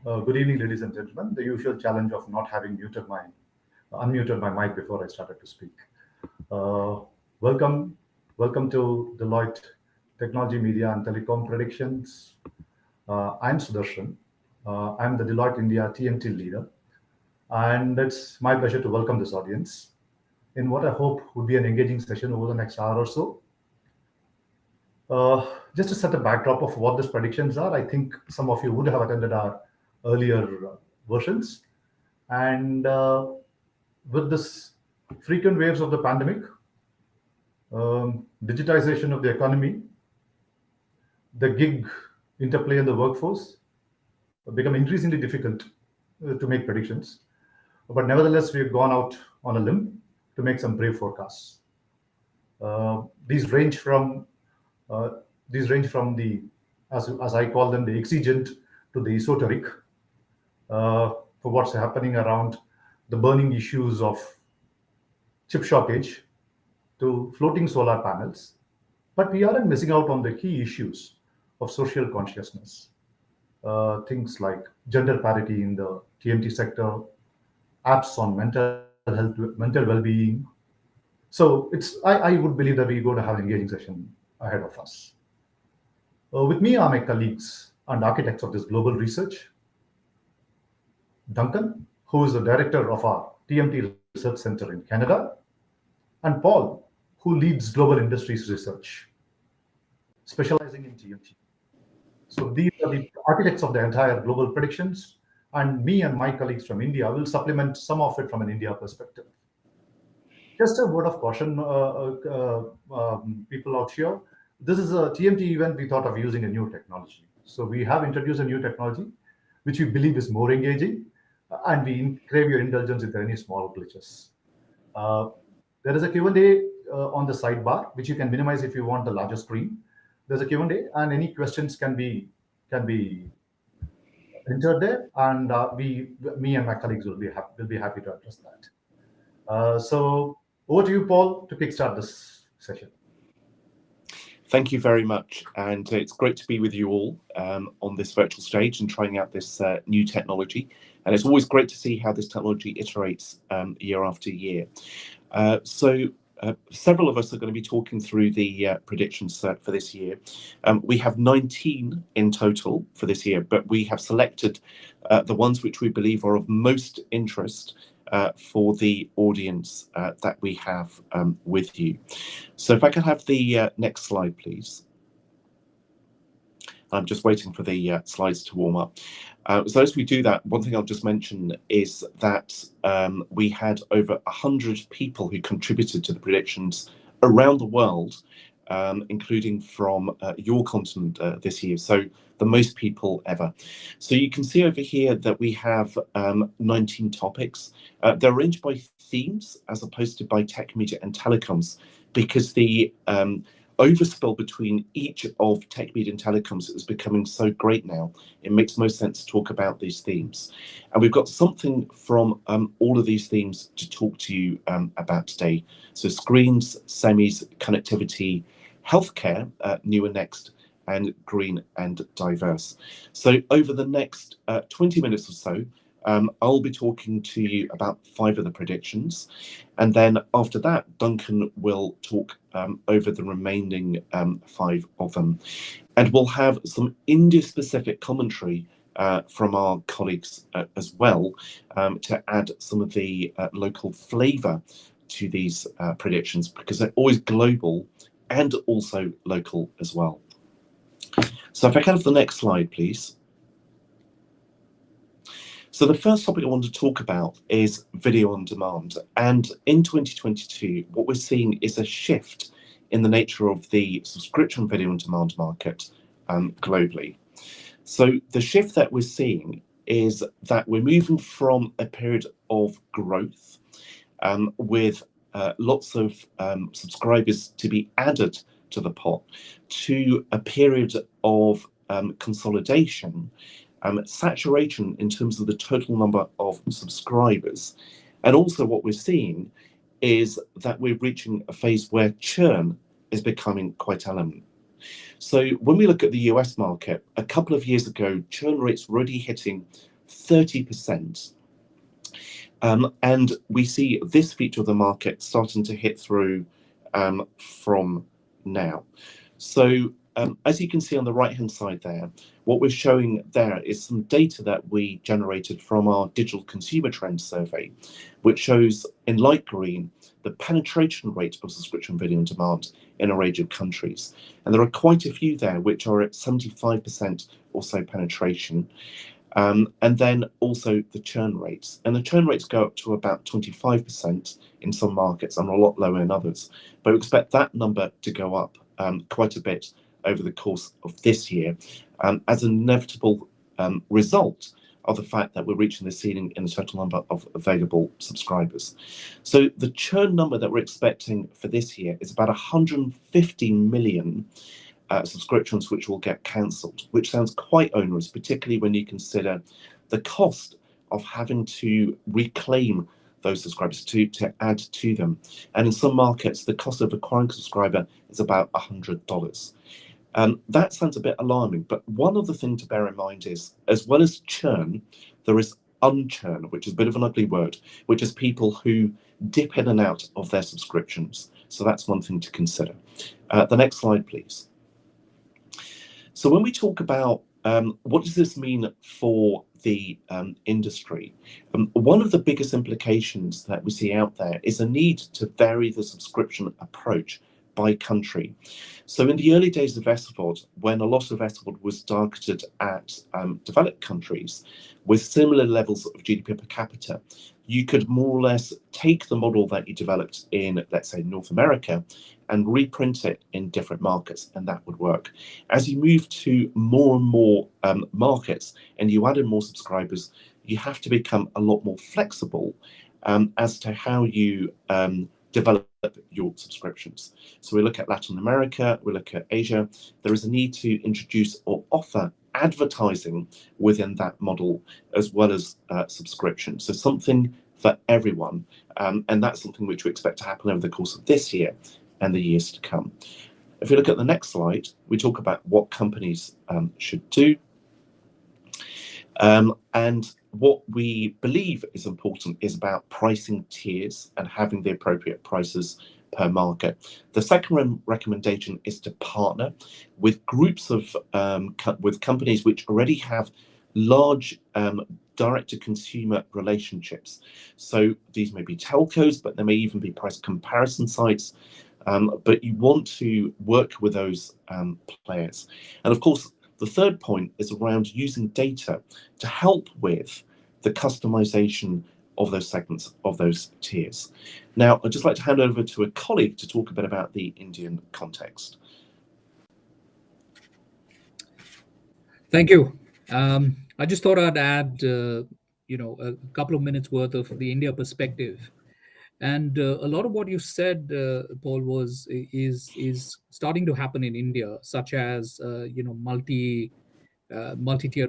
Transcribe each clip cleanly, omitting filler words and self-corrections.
Good evening, ladies and gentlemen. The usual challenge of not having unmuted my mic before I started to speak. Uh, welcome, welcome to Deloitte Technology, Media and Telecom Predictions. I'm Sudarshan. I'm the Deloitte India TMT leader, and it's my pleasure to welcome this audience in what I hope would be an engaging session over the next hour or so. Just to set a backdrop of what these predictions are, I think some of you would have attended our earlier versions. And with this frequent waves of the pandemic, digitization of the economy, the gig interplay in the workforce become increasingly difficult to make predictions. But nevertheless, we've gone out on a limb to make some brave forecasts. These range from uh, the, as I call them, the exigent to the esoteric, for what's happening around the burning issues of chip shortage to floating solar panels. But we aren't missing out on the key issues of social consciousness. Things like gender parity in the TMT sector, apps on mental health, mental well-being. So I would believe that we're going to have an engaging session ahead of us. With me are my colleagues and architects of this global research, Duncan, who is the director of our TMT Research Center in Canada, and Paul, who leads global industries research, specializing in TMT. So these are the architects of the entire global predictions, and me and my colleagues from India will supplement some of it from an India perspective. Just a word of caution, people out here. This is a TMT event. We thought of using a new technology. So we have introduced a new technology, which we believe is more engaging, and we crave your indulgence if there are any small glitches. Uh, there is a Q&A on the sidebar, which you can minimize if you want the larger screen. There's a Q&A, and any questions can be entered there, and me and my colleagues will be happy to address that. So over to you, Paul, to kickstart this session. Thank you very much, and it's great to be with you all on this virtual stage and trying out this new technology. And it's always great to see how this technology iterates year after year. Several of us are going to be talking through the predictions for this year. We have 19 in total for this year, but we have selected the ones which we believe are of most interest for the audience that we have with you. So if I could have the next slide, please. I'm just waiting for the slides to warm up. So as we do that, one thing I'll just mention is that we had over 100 people who contributed to the predictions around the world, including from your continent this year. So the most people ever. So you can see over here that we have 19 topics. They're arranged by themes as opposed to by tech, media and telecoms, because the overspill between each of tech, media and telecoms is becoming so great now. It makes most sense to talk about these themes. And we've got something from all of these themes to talk to you about today. So screens, semis, connectivity, healthcare, new and next, and green and diverse. So over the next 20 minutes or so, I'll be talking to you about 5 of the predictions, and then after that Duncan will talk over the remaining 5 of them, and we'll have some India-specific commentary from our colleagues as well, to add some of the local flavour to these predictions, because they're always global and also local as well. So if I can have the next slide, please. So the first topic I want to talk about is video on demand. And in 2022, what we're seeing is a shift in the nature of the subscription video on demand market globally. So the shift that we're seeing is that we're moving from a period of growth with lots of subscribers to be added to the pot, to a period of consolidation, saturation in terms of the total number of subscribers. And also what we're seeing is that we're reaching a phase where churn is becoming quite element. So when we look at the US market, a couple of years ago, churn rates were already hitting 30%. And we see this feature of the market starting to hit through from now. So as you can see on the right hand side there, what we're showing there is some data that we generated from our digital consumer trends survey, which shows in light green the penetration rate of subscription video on demand in a range of countries. And there are quite a few there which are at 75% or so penetration. And then also the churn rates. And the churn rates go up to about 25% in some markets and a lot lower in others. But we expect that number to go up quite a bit over the course of this year as an inevitable result of the fact that we're reaching the ceiling in the total number of available subscribers. So the churn number that we're expecting for this year is about 150 million subscriptions which will get cancelled, which sounds quite onerous, particularly when you consider the cost of having to reclaim those subscribers to add to them. And in some markets, the cost of acquiring a subscriber is about $100. That sounds a bit alarming, but one other thing to bear in mind is, as well as churn, there is unchurn, which is a bit of an ugly word, which is people who dip in and out of their subscriptions. So that's one thing to consider. The next slide, please. So when we talk about what does this mean for the industry, one of the biggest implications that we see out there is a need to vary the subscription approach by country. So in the early days of SVOD, when a lot of SVOD was targeted at developed countries with similar levels of GDP per capita, you could more or less take the model that you developed in, let's say, North America and reprint it in different markets, and that would work. As you move to more and more markets and you add in more subscribers, you have to become a lot more flexible as to how you develop your subscriptions. So we look at Latin America, we look at Asia. There is a need to introduce or offer advertising within that model as well as subscription. So something for everyone. And that's something which we expect to happen over the course of this year and the years to come. If we look at the next slide, we talk about what companies should do. And what we believe is important is about pricing tiers and having the appropriate prices per market. The second recommendation is to partner with groups of with companies which already have large direct-to-consumer relationships. So these may be telcos, but there may even be price comparison sites. But you want to work with those players. And of course, the third point is around using data to help with the customization of those segments, of those tiers. Now, I'd just like to hand over to a colleague to talk a bit about the Indian context. Thank you. I just thought I'd add, a couple of minutes worth of the India perspective. And a lot of what you said, Paul, is starting to happen in India, such as multi-tiered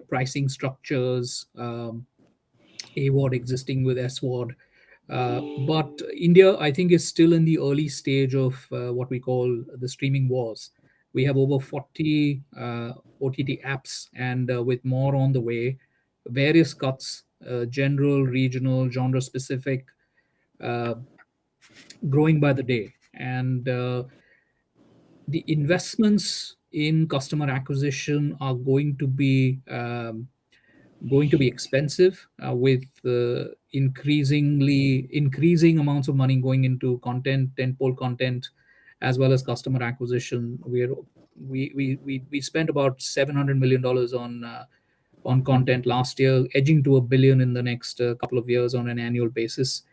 pricing structures, AWOD existing with SWOD. But India, I think, is still in the early stage of what we call the streaming wars. We have over 40 OTT apps, and with more on the way, various cuts, general, regional, genre specific, growing by the day. And the investments in customer acquisition are going to be expensive, with increasing amounts of money going into content, tentpole content, as well as customer acquisition. We spent about $700 million on content last year, edging to $1 billion in the next couple of years on an annual basis.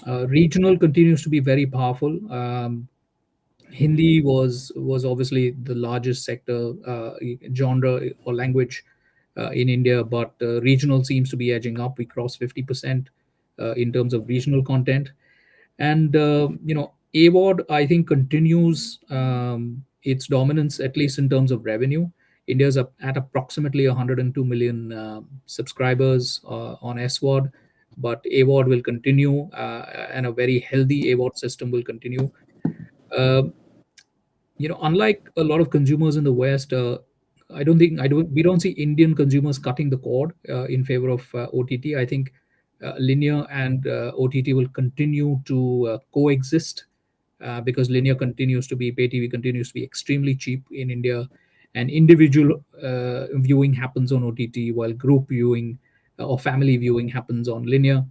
Regional continues to be very powerful. Hindi was obviously the largest sector, genre or language in India, but regional seems to be edging up. We crossed 50% in terms of regional content. And AWOD, I think, continues its dominance, at least in terms of revenue. India's up at approximately 102 million subscribers on SWOD, but AWOD will continue, and a very healthy AWOD system will continue. Unlike a lot of consumers in the West, we don't see Indian consumers cutting the cord in favor of OTT. I think linear and OTT will continue to coexist because linear continues to be, pay TV continues to be extremely cheap in India, and individual viewing happens on OTT while group viewing or family viewing happens on linear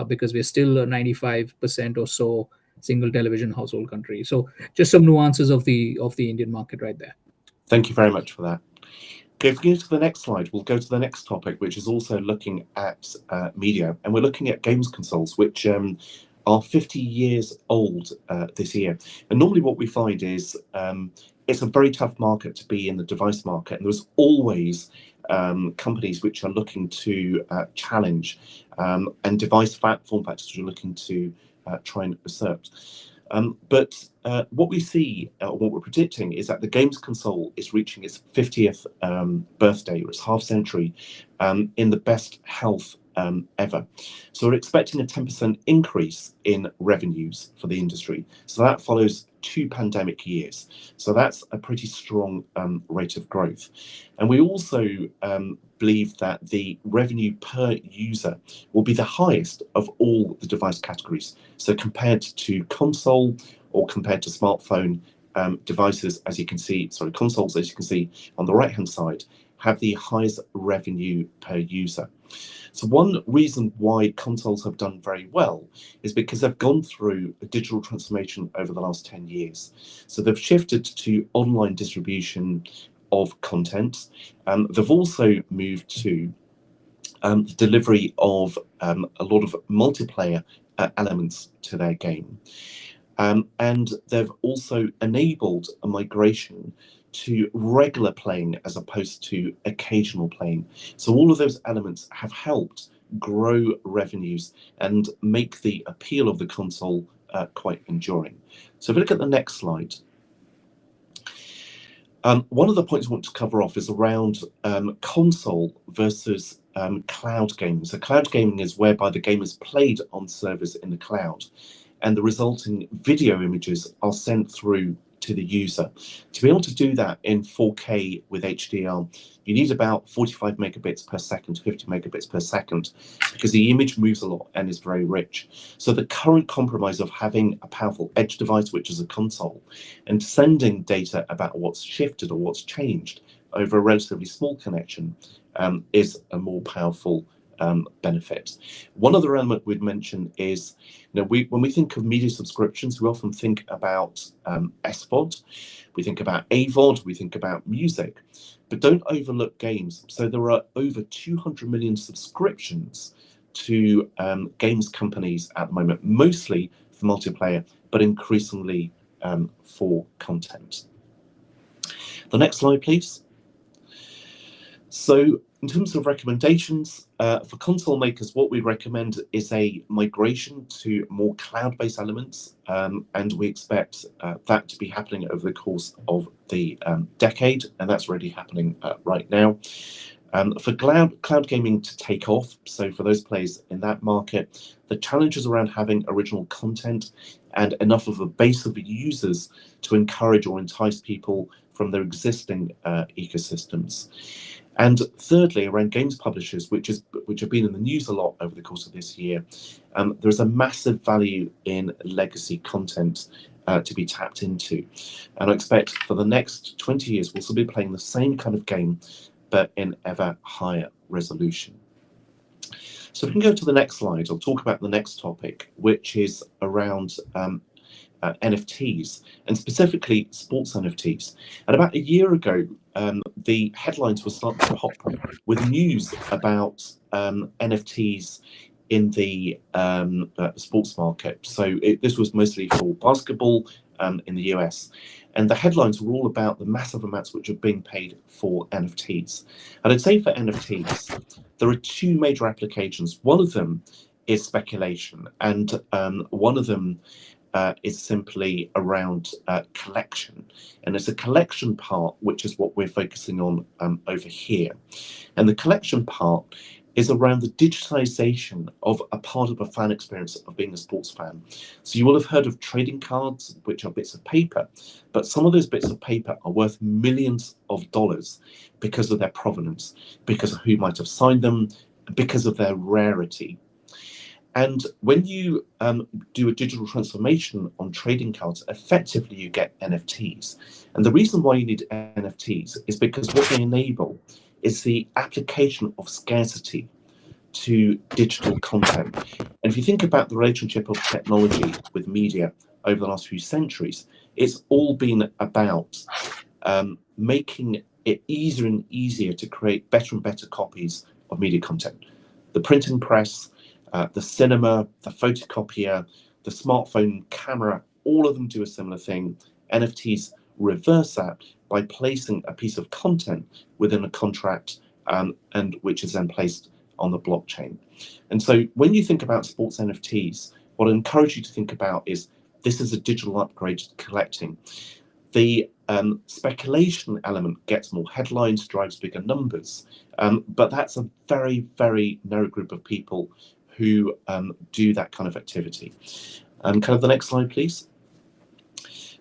because we're still a 95% or so single television household country. So just some nuances of the Indian market right there. Thank you very much for that. Okay, if we go to the next slide, we'll go to the next topic, which is also looking at media, and we're looking at games consoles, which are 50 years old this year. And normally what we find is it's a very tough market to be in, the device market, and there's always companies which are looking to challenge and device form factors which are looking to try and assert. But what we see, what we're predicting, is that the games console is reaching its 50th birthday, or its half century, in the best health ever. So we're expecting a 10% increase in revenues for the industry. So that follows 2 pandemic years. So that's a pretty strong rate of growth. And we also believe that the revenue per user will be the highest of all the device categories. So compared to console or compared to smartphone devices, as you can see, consoles, as you can see on the right-hand side, have the highest revenue per user. So one reason why consoles have done very well is because they've gone through a digital transformation over the last 10 years. So they've shifted to online distribution of content. They've also moved to the delivery of a lot of multiplayer elements to their game. And they've also enabled a migration to regular playing as opposed to occasional playing. So all of those elements have helped grow revenues and make the appeal of the console quite enduring. So if we look at the next slide, one of the points I want to cover off is around console versus cloud gaming. So cloud gaming is whereby the game is played on servers in the cloud, and the resulting video images are sent through to the user. To be able to do that in 4K with HDR, you need about 45 megabits per second, 50 megabits per second, because the image moves a lot and is very rich. So the current compromise of having a powerful edge device, which is a console, and sending data about what's shifted or what's changed over a relatively small connection is a more powerful benefit. One other element we'd mention is, when we think of media subscriptions, we often think about SVOD, we think about AVOD, we think about music, but don't overlook games. So there are over 200 million subscriptions to games companies at the moment, mostly for multiplayer, but increasingly for content. The next slide, please. So in terms of recommendations, for console makers, what we recommend is a migration to more cloud-based elements, and we expect that to be happening over the course of the decade, and that's already happening right now. For cloud gaming to take off, so for those players in that market, the challenges around having original content and enough of a base of users to encourage or entice people from their existing ecosystems. And thirdly, around games publishers, which have been in the news a lot over the course of this year, there's a massive value in legacy content to be tapped into. And I expect for the next 20 years, we'll still be playing the same kind of game, but in ever higher resolution. So we can go to the next slide. I'll talk about the next topic, which is around NFTs, and specifically sports NFTs. And about a year ago, the headlines were starting to pop with news about NFTs in the sports market. So this was mostly for basketball in the US. And the headlines were all about the massive amounts which are being paid for NFTs. And I'd say for NFTs, there are 2 major applications. One of them is speculation, and one of them is simply around collection. And it's a collection part, which is what we're focusing on over here. And the collection part is around the digitization of a part of a fan experience of being a sports fan. So you will have heard of trading cards, which are bits of paper, but some of those bits of paper are worth millions of dollars because of their provenance, because of who might have signed them, because of their rarity. And when you do a digital transformation on trading cards, effectively you get NFTs. And the reason why you need NFTs is because what they enable is the application of scarcity to digital content. And if you think about the relationship of technology with media over the last few centuries, it's all been about making it easier and easier to create better and better copies of media content. The printing press, the cinema, the photocopier, the smartphone camera, all of them do a similar thing. NFTs reverse that by placing a piece of content within a contract, and which is then placed on the blockchain. And so when you think about sports NFTs, what I encourage you to think about is this is a digital upgrade to collecting. The speculation element gets more headlines, drives bigger numbers, but that's a very, very narrow group of people who do that kind of activity. Kind of the next slide, please.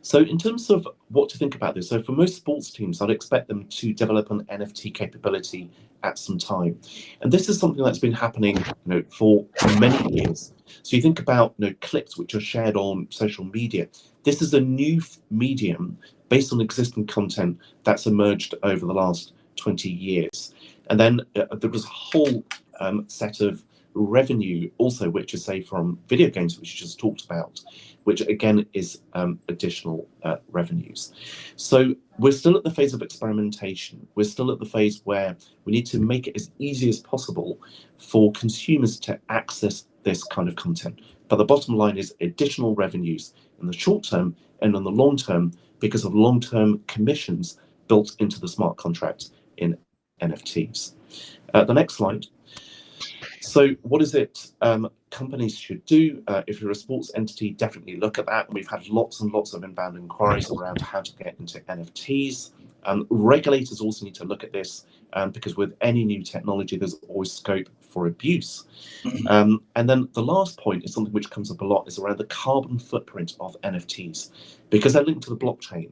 So in terms of what to think about this, so for most sports teams, I'd expect them to develop an NFT capability at some time. And this is something that's been happening, for many years. So you think about, clips which are shared on social media. This is a new medium based on existing content that's emerged over the last 20 years. And then there was a whole set of revenue also, which is, say, from video games, which you just talked about, which again is additional revenues. So we're still at the phase of experimentation. We're still at the phase where we need to make it as easy as possible for consumers to access this kind of content. But the bottom line is additional revenues in the short term and in the long term because of long-term commissions built into the smart contract in NFTs. The next slide. So what is it companies should do? If you're a sports entity, definitely look at that. We've had lots and lots of inbound inquiries around how to get into NFTs. Regulators also need to look at this because with any new technology, there's always scope for abuse. And then the last point is something which comes up a lot, is around the carbon footprint of NFTs. Because they're linked to the blockchain,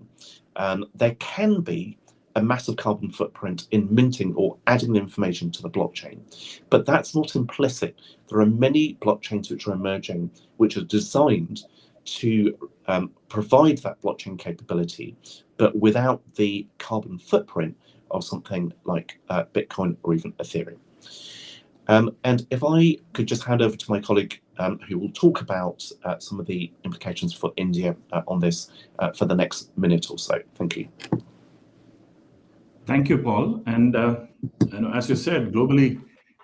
there can be a massive carbon footprint in minting or adding the information to the blockchain. But that's not implicit. There are many blockchains which are emerging, which are designed to provide that blockchain capability, but without the carbon footprint of something like Bitcoin or even Ethereum. And if I could just hand over to my colleague who will talk about some of the implications for India on this for the next minute or so. Thank you. Thank you, Paul. And as you said, globally,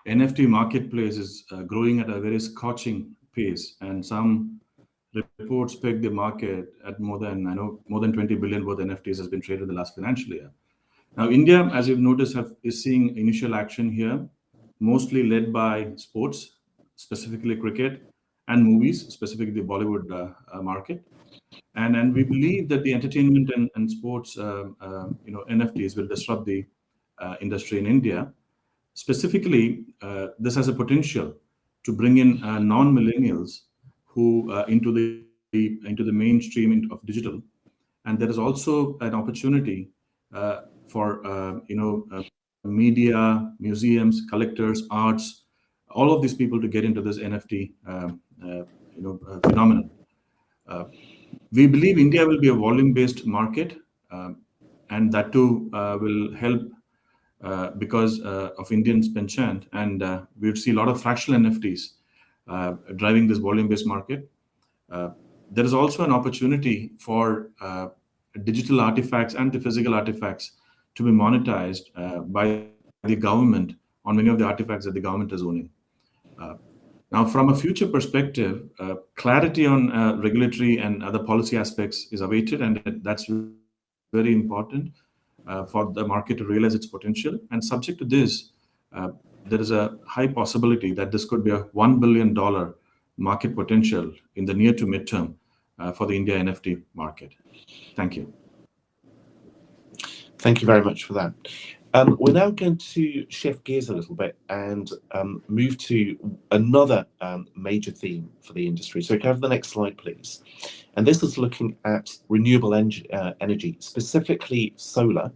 NFT marketplace is growing at a very scorching pace, and some reports peg the market at more than 20 billion worth NFTs has been traded in the last financial year. Now, India, as you've noticed, is seeing initial action here, mostly led by sports, specifically cricket, and movies, specifically the Bollywood market. And we believe that the entertainment and sports NFTs will disrupt the industry in India. Specifically, this has a potential to bring in non-millennials who into the mainstream of digital, and there is also an opportunity for media, museums, collectors, arts, all of these people to get into this NFT phenomenon. We believe India will be a volume-based market, and that too will help because of Indians' penchant, and we'll see a lot of fractional NFTs driving this volume-based market. There is also an opportunity for digital artifacts and the physical artifacts to be monetized by the government on many of the artifacts that the government is owning. Now, from a future perspective, clarity on regulatory and other policy aspects is awaited, and that's very important for the market to realize its potential. And subject to this, there is a high possibility that this could be a $1 billion market potential in the near to midterm for the India NFT market. Thank you. Thank you very much for that. We're now going to shift gears a little bit and move to another major theme for the industry. So can I have the next slide, please? And this is looking at renewable energy, specifically solar.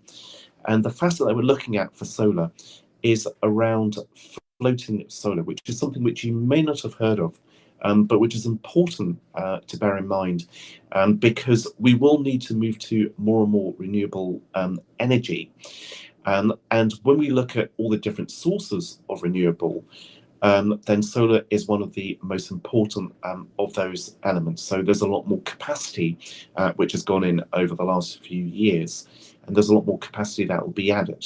And the facet that we're looking at for solar is around floating solar, which is something which you may not have heard of, but which is important to bear in mind, because we will need to move to more and more renewable energy. And when we look at all the different sources of renewable, then solar is one of the most important of those elements. So there's a lot more capacity which has gone in over the last few years, and there's a lot more capacity that will be added.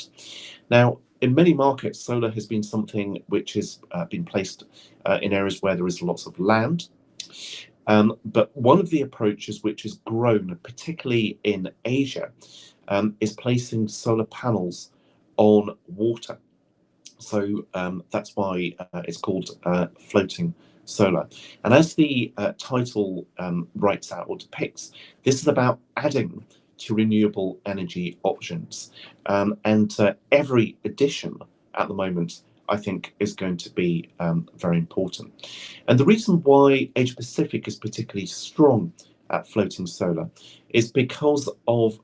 Now, in many markets, solar has been something which has been placed in areas where there is lots of land. But one of the approaches which has grown, particularly in Asia, is placing solar panels on water. So that's why it's called floating solar. And as the title writes out or depicts, this is about adding to renewable energy options. And every addition at the moment, I think, is going to be very important. And the reason why Asia Pacific is particularly strong at floating solar is because of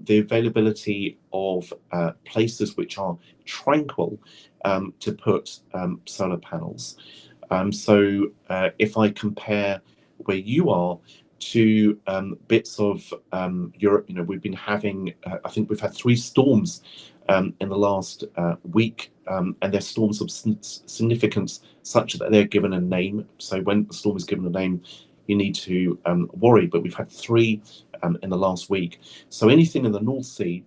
the availability of places which are tranquil to put solar panels. So if I compare where you are to bits of Europe, we've been having, I think we've had 3 storms in the last week, and they're storms of significance such that they're given a name. So when the storm is given a name, you need to worry, but we've had 3 in the last week. So anything in the North Sea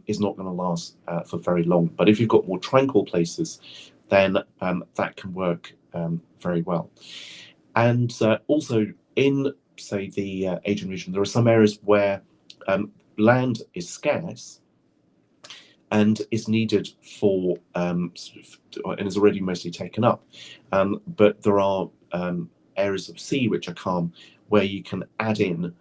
is not going to last for very long. But if you've got more tranquil places, then that can work very well. And also in, say, the Asian region, there are some areas where land is scarce and is needed for, and is already mostly taken up. But there are areas of sea which are calm where you can add in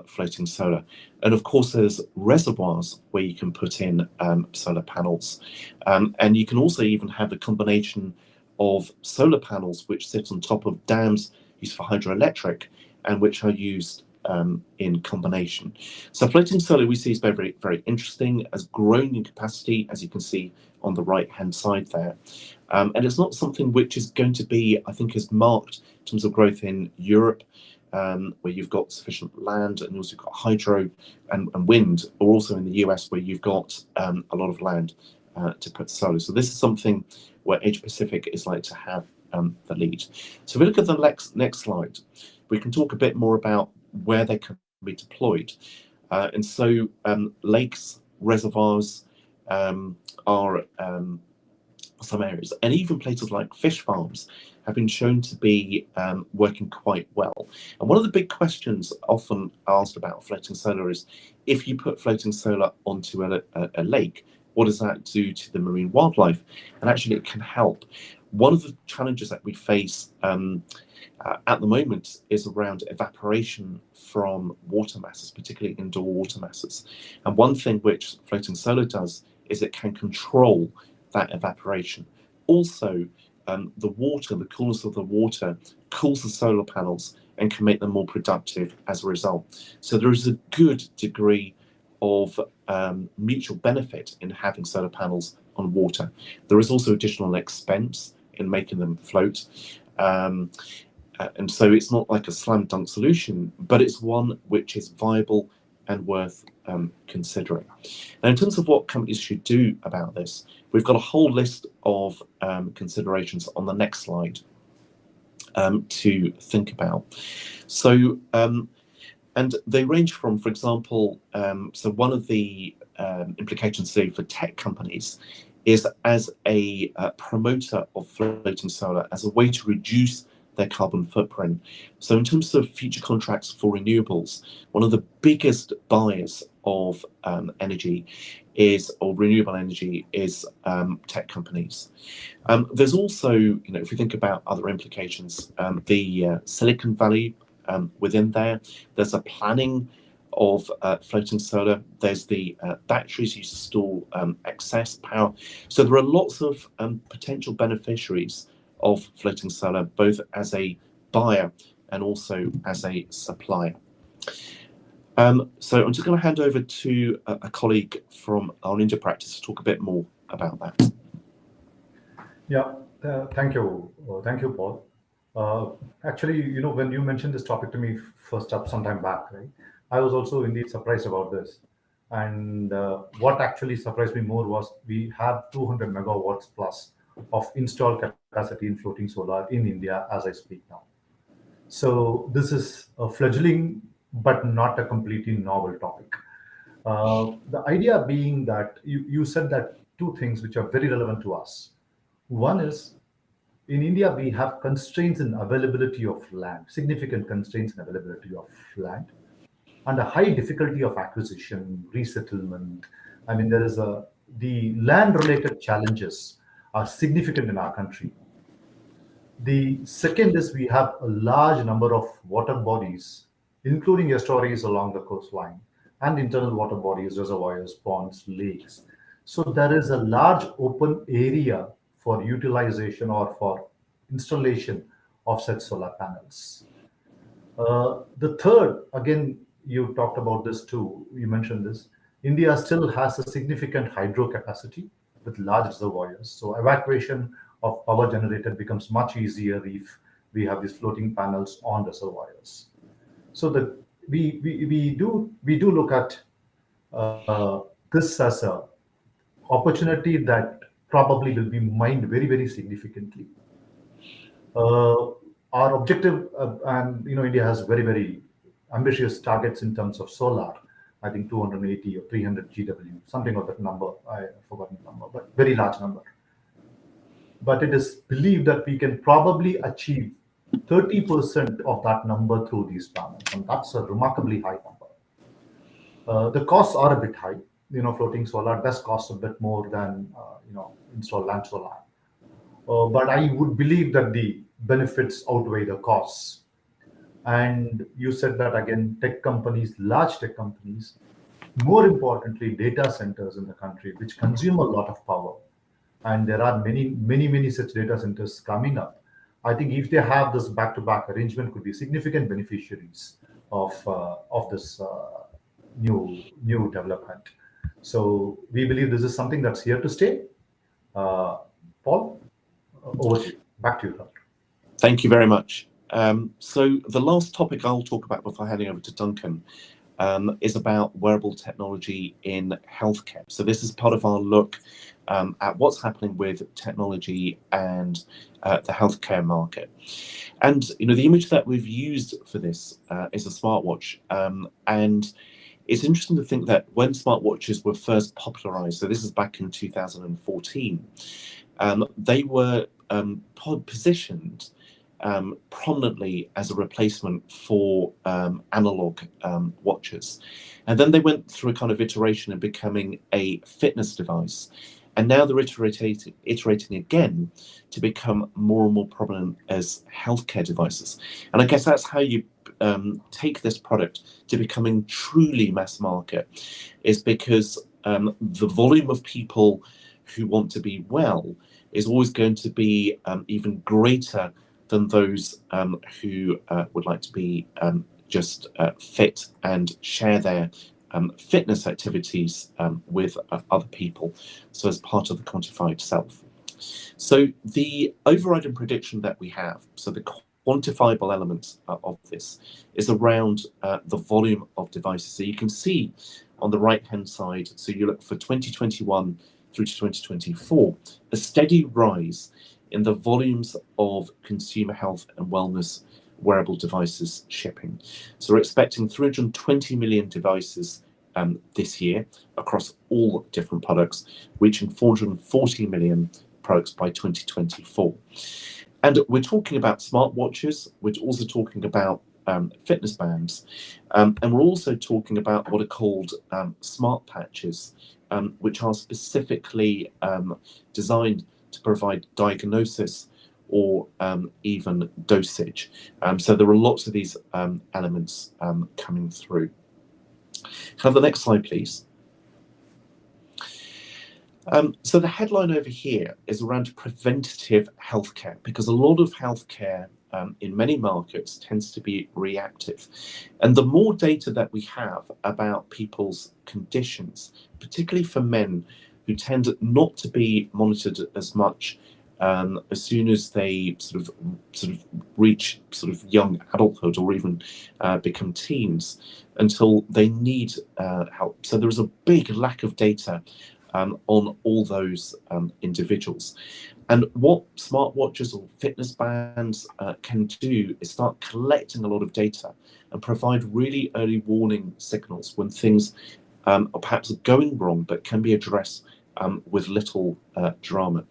floating solar. And of course, there's reservoirs where you can put in solar panels. And you can also even have a combination of solar panels which sit on top of dams used for hydroelectric and which are used in combination. So floating solar we see is very, very interesting, as growing in capacity, as you can see on the right hand side there. And it's not something which is going to be, I think, as marked in terms of growth in Europe, where you've got sufficient land, and also got hydro and wind, or also in the US where you've got a lot of land to put solar. So this is something where Asia Pacific is like to have the lead. So if we look at the next slide, we can talk a bit more about where they can be deployed. And so lakes, reservoirs are some areas, and even places like fish farms have been shown to be working quite well. And one of the big questions often asked about floating solar is, if you put floating solar onto a lake, what does that do to the marine wildlife? And actually it can help. One of the challenges that we face at the moment is around evaporation from water masses, particularly indoor water masses. And one thing which floating solar does is it can control that evaporation. Also, the water, the coolness of the water, cools the solar panels and can make them more productive as a result. So there is a good degree of mutual benefit in having solar panels on water. There is also additional expense in making them float. And so it's not like a slam dunk solution, but it's one which is viable and worth considering. Now, in terms of what companies should do about this, we've got a whole list of considerations on the next slide to think about. So, and they range from, for example, so one of the implications, say, for tech companies is as a promoter of floating solar, as a way to reduce their carbon footprint. So in terms of future contracts for renewables, one of the biggest buyers of energy is, or renewable energy is, tech companies. There's also, if we think about other implications, the Silicon Valley within there, there's a planning of floating solar. There's the batteries used to store excess power. So there are lots of potential beneficiaries of floating solar, both as a buyer and also as a supplier. So I'm just going to hand over to a colleague from our India practice to talk a bit more about that. Yeah, thank you, Paul. Actually, when you mentioned this topic to me first up some time back, right, I was also indeed surprised about this. And what actually surprised me more was we have 200 megawatts plus of installed capacity in floating solar in India as I speak now. So this is a fledgling, but not a completely novel topic. The idea being that you said that two things which are very relevant to us. One is in India, we have constraints in availability of land, significant constraints in availability of land, and a high difficulty of acquisition, resettlement. I mean, the land-related challenges are significant in our country. The second is we have a large number of water bodies, including estuaries along the coastline and internal water bodies, reservoirs, ponds, lakes. So there is a large open area for utilization or for installation of such solar panels. The third, again, you talked about this too, you mentioned this. India still has a significant hydro capacity with large reservoirs. So evacuation of power generated becomes much easier if we have these floating panels on reservoirs. So that we do look at this as a opportunity that probably will be mined very, very significantly. Our objective, and India has very, very ambitious targets in terms of solar. I think 280 or 300 GW, something of that number. I forgot the number, but very large number. But it is believed that we can probably achieve 30% of that number through these panels, and that's a remarkably high number. The costs are a bit high. Floating solar does cost a bit more than install land solar. But I would believe that the benefits outweigh the costs. And you said that again, tech companies, large tech companies, more importantly, data centers in the country, which consume a lot of power. And there are many, many, many such data centers coming up. I think if they have this back-to-back arrangement, could be significant beneficiaries of this new development. So we believe this is something that's here to stay. Paul, over to you. Back to you, Dr. Thank you very much. So the last topic I'll talk about before handing over to Duncan is about wearable technology in healthcare. So this is part of our look at what's happening with technology and the healthcare market. And the image that we've used for this is a smartwatch. And it's interesting to think that when smartwatches were first popularized, so this is back in 2014, they were positioned prominently as a replacement for analog watches. And then they went through a kind of iteration of becoming a fitness device. And now they're iterating again to become more and more prominent as healthcare devices. And I guess that's how you take this product to becoming truly mass market, is because the volume of people who want to be well is always going to be even greater than those who would like to be just fit and share their fitness activities with other people, so as part of the quantified self. So the overriding prediction that we have, so the quantifiable elements of this, is around the volume of devices. So you can see on the right hand side, so you look for 2021 through to 2024, a steady rise in the volumes of consumer health and wellness wearable devices shipping. So we're expecting 320 million devices this year across all different products, reaching 440 million products by 2024. And we're talking about smartwatches, we're also talking about fitness bands, and we're also talking about what are called smart patches, which are specifically designed to provide diagnosis or even dosage. So there are lots of these elements coming through. Have the next slide, please. So the headline over here is around preventative healthcare, because a lot of healthcare in many markets tends to be reactive. And the more data that we have about people's conditions, particularly for men who tend not to be monitored as much as soon as they sort of reach sort of young adulthood or even become teens, until they need help. So there is a big lack of data on all those individuals. And what smartwatches or fitness bands can do is start collecting a lot of data and provide really early warning signals when things are perhaps going wrong, but can be addressed with little drama.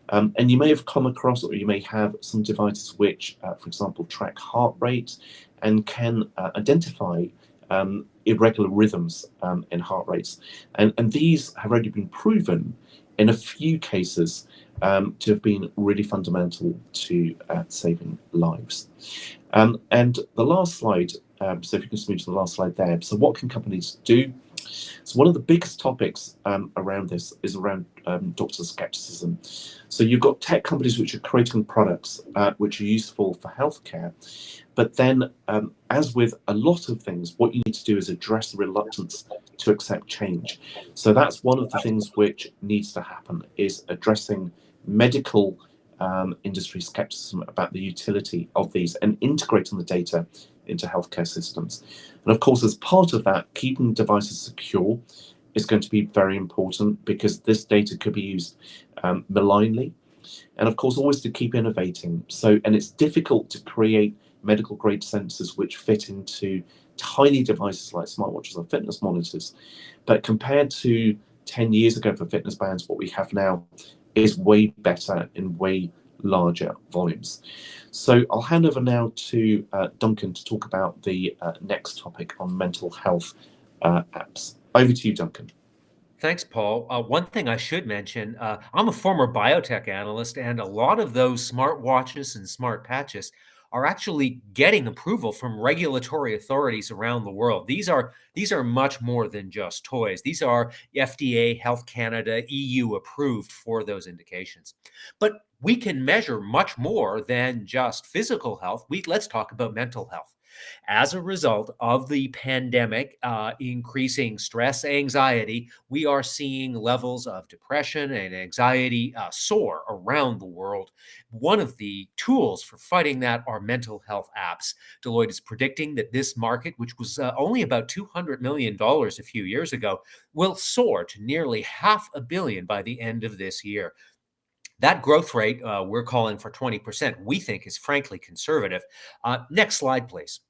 And you may have come across, or you may have some devices which, for example, track heart rate and can identify irregular rhythms in heart rates. And these have already been proven in a few cases to have been really fundamental to saving lives. And the last slide, so if you can just move to the last slide there. So what can companies do? So one of the biggest topics around this is around doctor skepticism. So you've got tech companies which are creating products which are useful for healthcare, but then as with a lot of things, what you need to do is address the reluctance to accept change. So that's one of the things which needs to happen, is addressing medical industry skepticism about the utility of these and integrating the data into healthcare systems. And of course, as part of that, keeping devices secure is going to be very important, because this data could be used malignly. And of course, always to keep innovating. So, and it's difficult to create medical grade sensors which fit into tiny devices like smartwatches or fitness monitors. But compared to 10 years ago for fitness bands, what we have now is way better in way larger volumes. So I'll hand over now to Duncan to talk about the next topic on mental health apps. Over to you, Duncan. Thanks, Paul. One thing I should mention, I'm a former biotech analyst, and a lot of those smartwatches and smart patches are actually getting approval from regulatory authorities around the world. These are much more than just toys. These are FDA, Health Canada, EU approved for those indications. But we can measure much more than just physical health. Let's talk about mental health. As a result of the pandemic, increasing stress, anxiety, we are seeing levels of depression and anxiety soar around the world. One of the tools for fighting that are mental health apps. Deloitte is predicting that this market, which was only about $200 million a few years ago, will soar to nearly $500 million by the end of this year. That growth rate, we're calling for 20%, we think is frankly conservative. Next slide, please.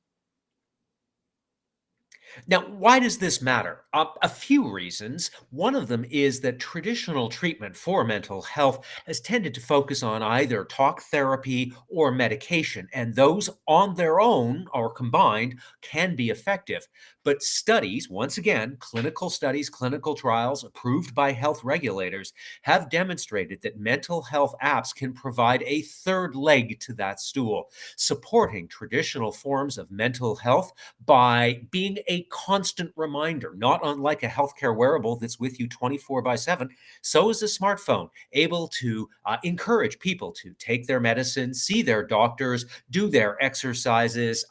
Now, why does this matter? A few reasons. One of them is that traditional treatment for mental health has tended to focus on either talk therapy or medication, and those on their own or combined can be effective. But studies, once again, clinical studies, clinical trials approved by health regulators, have demonstrated that mental health apps can provide a third leg to that stool, supporting traditional forms of mental health by being a constant reminder, not unlike a healthcare wearable that's with you 24/7. So is a smartphone, able to encourage people to take their medicine, see their doctors, do their exercises,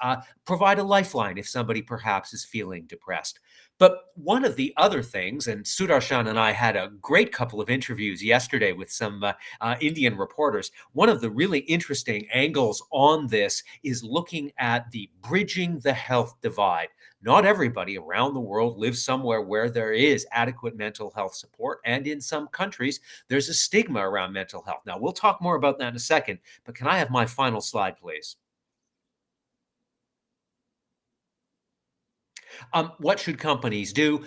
provide a lifeline if somebody perhaps is feeling depressed. But one of the other things, and Sudarshan and I had a great couple of interviews yesterday with some Indian reporters. One of the really interesting angles on this is looking at the bridging the health divide. Not everybody around the world lives somewhere where there is adequate mental health support, and in some countries, there's a stigma around mental health. Now, we'll talk more about that in a second, but can I have my final slide, please? What should companies do?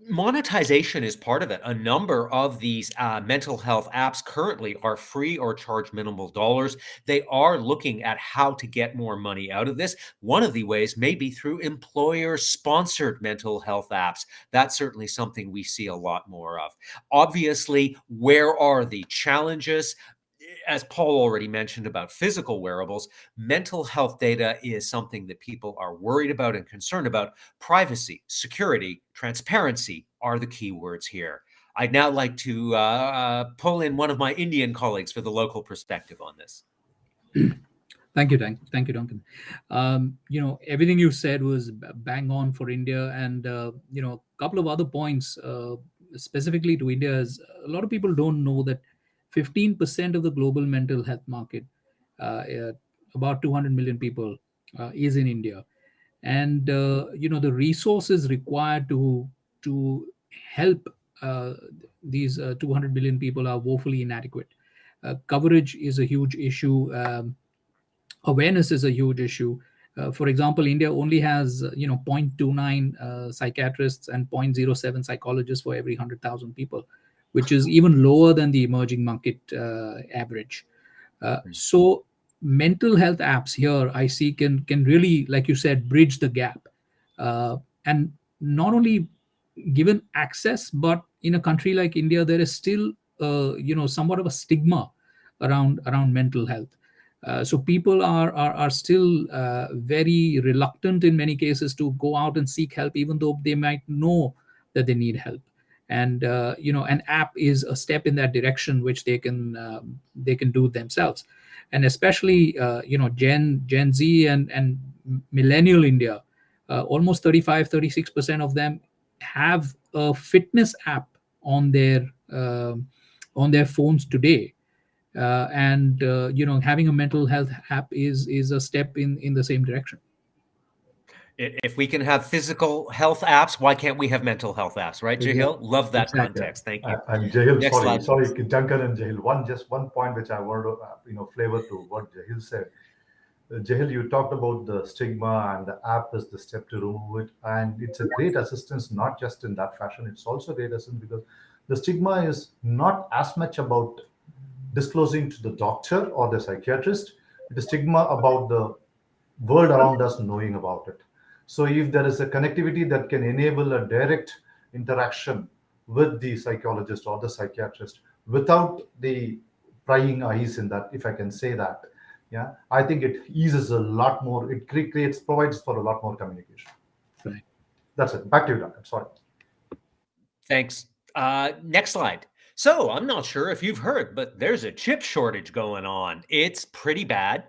Monetization is part of it. A number of these mental health apps currently are free or charge minimal dollars. They are looking at how to get more money out of this. One of the ways may be through employer-sponsored mental health apps. That's certainly something we see a lot more of. Obviously, where are the challenges? as Paul already mentioned about physical wearables, mental health data is something that people are worried about and concerned about. Privacy, security, transparency are the key words here. I'd now like to pull in one of my Indian colleagues for the local perspective on this. Thank you, Duncan. Everything you said was bang on for India, and a couple of other points specifically to India is a lot of people don't know that 15% of the global mental health market, about 200 million people, is in India, and the resources required to help these 200 million people are woefully inadequate. Coverage is a huge issue. Awareness is a huge issue. For example, India only has 0.29 psychiatrists and 0.07 psychologists for every 100,000 people, which is even lower than the emerging market average. So mental health apps here I see can really, like you said, bridge the gap, and not only given access, but in a country like India, there is still somewhat of a stigma around mental health. So people are still very reluctant in many cases to go out and seek help, even though they might know that they need help. And an app is a step in that direction, which they can do themselves. And especially Gen Z and millennial India, almost 35-36% of them have a fitness app on their phones today. And having a mental health app is a step in the same direction. If we can have physical health apps, why can't we have mental health apps, right, Jahil? Love that context. Thank you. And Jahil, Next slide, sorry, Duncan and Jahil. Just one point which I wanted to flavor to what Jahil said. Jahil, you talked about the stigma, and the app is the step to remove it, and it's a great assistance, not just in that fashion. It's also a great assistance because the stigma is not as much about disclosing to the doctor or the psychiatrist. It is stigma about the world around us knowing about it. So if there is a connectivity that can enable a direct interaction with the psychologist or the psychiatrist without the prying eyes in that, if I can say that, yeah, I think it eases a lot more. It provides for a lot more communication. Right. That's it. Back to you, Duncan. Sorry. Thanks. Next slide. So I'm not sure if you've heard, but there's a chip shortage going on. It's pretty bad.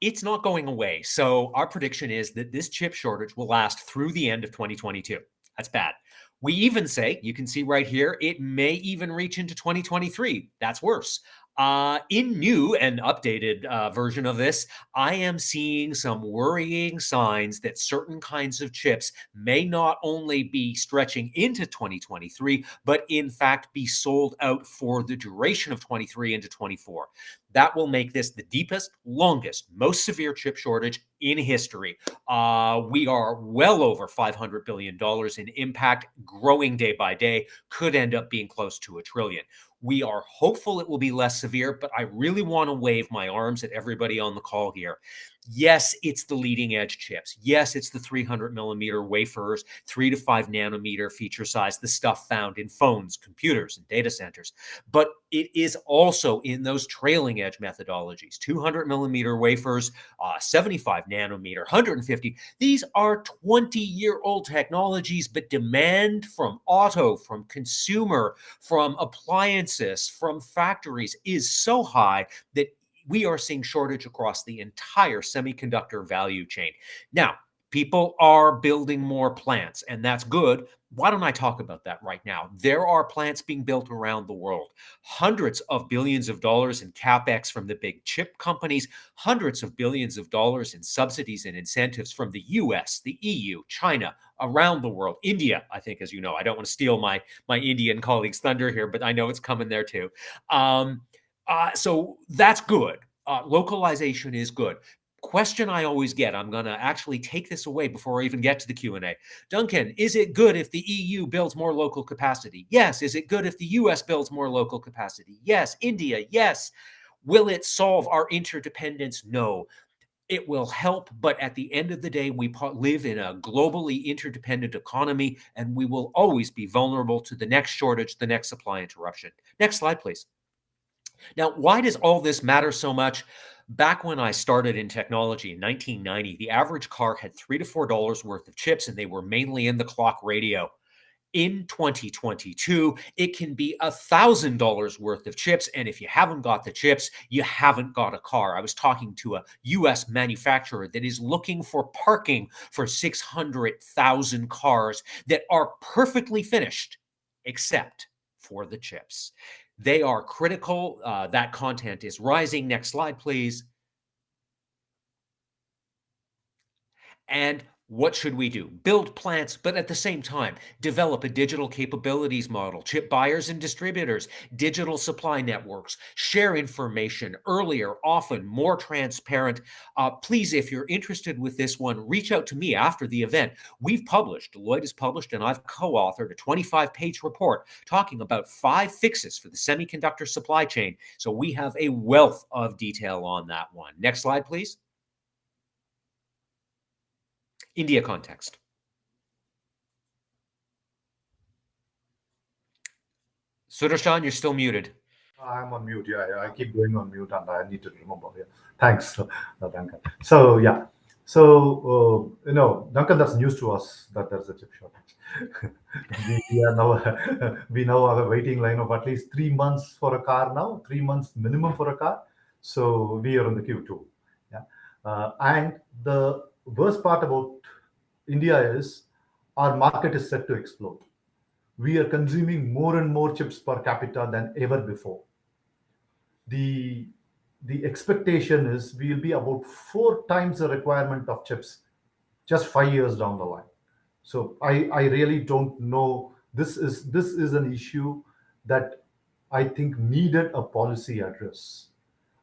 It's not going away. So our prediction is that this chip shortage will last through the end of 2022. That's bad. We even say, you can see right here, it may even reach into 2023. That's worse. In new and updated version of this, I am seeing some worrying signs that certain kinds of chips may not only be stretching into 2023, but in fact be sold out for the duration of 23 into 24. That will make this the deepest, longest, most severe chip shortage in history. We are well over $500 billion in impact, growing day by day, could end up being close to $1 trillion. We are hopeful it will be less severe, but I really want to wave my arms at everybody on the call here. Yes, it's the leading edge chips. Yes, it's the 300 millimeter wafers, 3 to 5 nanometer feature size, the stuff found in phones, computers, and data centers. But it is also in those trailing edge methodologies, 200 millimeter wafers, 75 nanometer, 150. These are 20-year-old technologies, but demand from auto, from consumer, from appliances, from factories is so high that we are seeing shortage across the entire semiconductor value chain. Now, people are building more plants, and that's good. Why don't I talk about that right now? There are plants being built around the world. Hundreds of billions of dollars in capex from the big chip companies, hundreds of billions of dollars in subsidies and incentives from the US, the EU, China, around the world. India, I think, as you know, I don't want to steal my Indian colleagues' thunder here, but I know it's coming there too. So that's good. Localization is good. Question I always get, I'm going to actually take this away before I even get to the Q&A. Duncan, is it good if the EU builds more local capacity? Yes. Is it good if the US builds more local capacity? Yes. India, yes. Will it solve our interdependence? No. It will help, but at the end of the day, we live in a globally interdependent economy, and we will always be vulnerable to the next shortage, the next supply interruption. Next slide, please. Now, why does all this matter so much? Back when I started in technology in 1990, the average car had $3 to $4 worth of chips, and they were mainly in the clock radio. In 2022, it can be $1,000 worth of chips. And if you haven't got the chips, you haven't got a car. I was talking to a US manufacturer that is looking for parking for 600,000 cars that are perfectly finished, except for the chips. They are critical. That content is rising. Next slide, please. And what should we do? Build plants, but at the same time, develop a digital capabilities model, chip buyers and distributors, digital supply networks, share information earlier, often more transparent. Please, if you're interested with this one, reach out to me after the event. Deloitte has published, and I've co-authored a 25-page report talking about 5 fixes for the semiconductor supply chain. So we have a wealth of detail on that one. Next slide, please. India context. Sudarshan, you're still muted. I'm on mute. Yeah, I keep going on mute, and I need to remember. Yeah, thanks, Duncan. So yeah, so Duncan, that's news to us that there's a chip shortage. we are now we now have a waiting line of at least 3 months for a car now, 3 months minimum for a car. So we are in the queue too. Yeah, and the worst part about India is our market is set to explode. We are consuming more and more chips per capita than ever before. The expectation is we will be about 4 times the requirement of chips just 5 years down the line. So I really don't know. This is an issue that I think needed a policy address,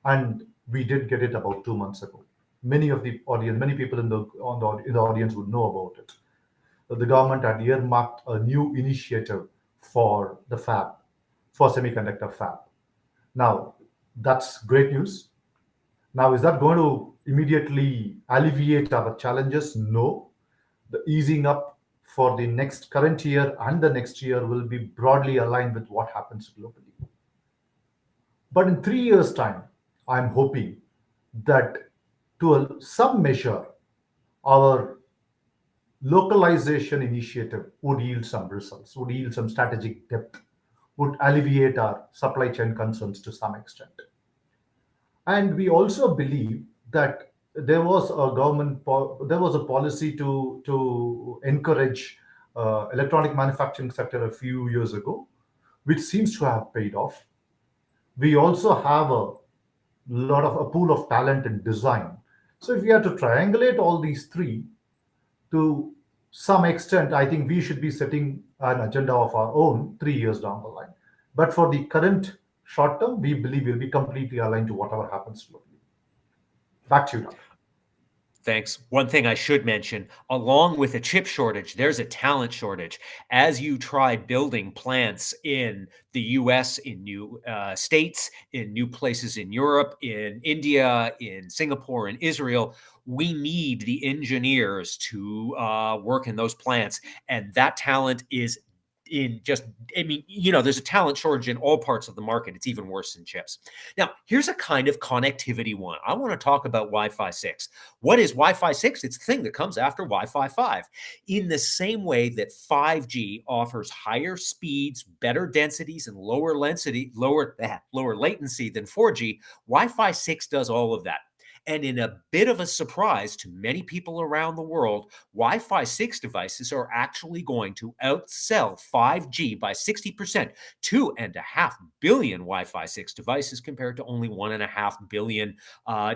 and we did get it about 2 months ago. Many people in the audience would know about it. The government had earmarked a new initiative for the fab, for semiconductor fab. Now, that's great news. Now, is that going to immediately alleviate our challenges? No. The easing up for the next current year and the next year will be broadly aligned with what happens globally. But in 3 years' time, I'm hoping that to some measure, our localization initiative would yield some results, would yield some strategic depth, would alleviate our supply chain concerns to some extent. And we also believe that there was a policy to encourage electronic manufacturing sector a few years ago, which seems to have paid off. We also have a pool of talent in design. So if we have to triangulate all these three, to some extent, I think we should be setting an agenda of our own 3 years down the line. But for the current short term, we believe we'll be completely aligned to whatever happens globally. Back to you, Doug. Thanks. One thing I should mention, along with a chip shortage, there's a talent shortage. As you try building plants in the US, in new states, in new places in Europe, in India, in Singapore, in Israel, we need the engineers to work in those plants. And that talent is there's a talent shortage in all parts of the market. It's even worse in chips. Now, here's a kind of connectivity one. I want to talk about Wi-Fi 6. What is Wi-Fi 6? It's the thing that comes after Wi-Fi 5. In the same way that 5G offers higher speeds, better densities, and lower latency than 4G, Wi-Fi 6 does all of that. And in a bit of a surprise to many people around the world, Wi-Fi 6 devices are actually going to outsell 5G by 60%, 2.5 billion Wi-Fi 6 devices compared to only 1.5 billion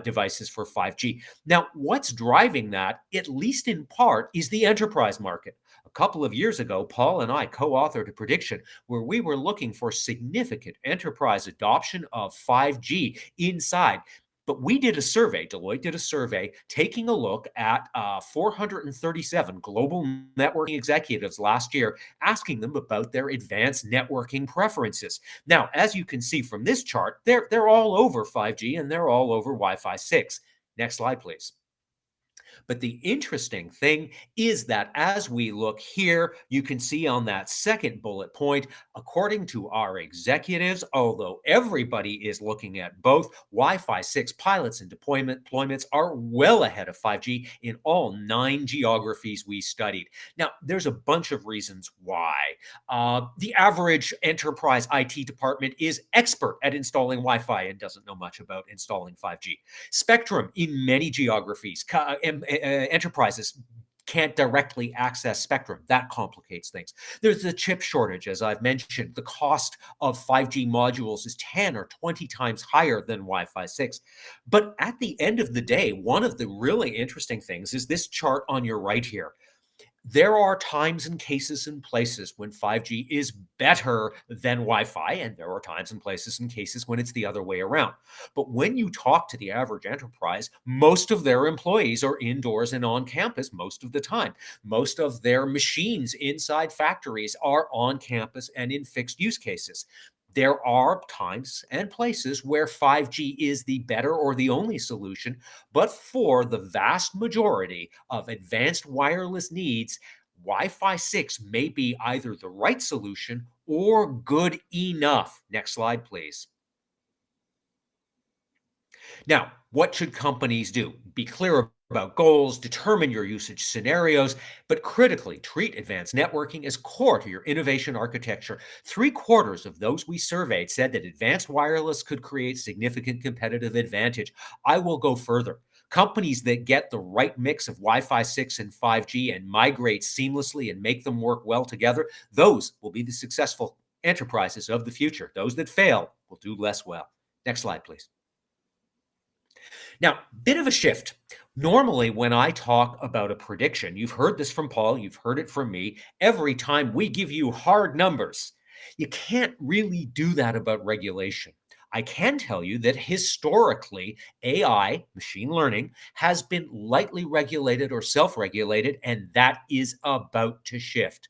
devices for 5G. Now, what's driving that, at least in part, is the enterprise market. A couple of years ago, Paul and I co-authored a prediction where we were looking for significant enterprise adoption of 5G inside. But we did a survey, Deloitte did a survey, taking a look at 437 global networking executives last year, asking them about their advanced networking preferences. Now, as you can see from this chart, they're all over 5G and they're all over Wi-Fi 6. Next slide, please. But the interesting thing is that as we look here, you can see on that second bullet point, according to our executives, although everybody is looking at both, Wi-Fi 6 pilots and deployments are well ahead of 5G in all 9 geographies we studied. Now, there's a bunch of reasons why. The average enterprise IT department is expert at installing Wi-Fi and doesn't know much about installing 5G. Spectrum in many geographies, enterprises can't directly access spectrum. That complicates things. There's a chip shortage, as I've mentioned. The cost of 5G modules is 10 or 20 times higher than Wi-Fi 6. But at the end of the day, one of the really interesting things is this chart on your right here. There are times and cases and places when 5G is better than Wi-Fi, and there are times and places and cases when it's the other way around. But when you talk to the average enterprise, most of their employees are indoors and on campus most of the time. Most of their machines inside factories are on campus and in fixed use cases. There are times and places where 5G is the better or the only solution, but for the vast majority of advanced wireless needs, Wi-Fi 6 may be either the right solution or good enough. Next slide, please. Now, what should companies do? Be clear about goals, determine your usage scenarios, but critically treat advanced networking as core to your innovation architecture. 3/4 of those we surveyed said that advanced wireless could create significant competitive advantage. I will go further. Companies that get the right mix of Wi-Fi 6 and 5G and migrate seamlessly and make them work well together, those will be the successful enterprises of the future. Those that fail will do less well. Next slide, please. Now, bit of a shift. Normally, when I talk about a prediction, you've heard this from Paul, you've heard it from me, every time we give you hard numbers. You can't really do that about regulation. I can tell you that historically, AI, machine learning, has been lightly regulated or self-regulated, and that is about to shift.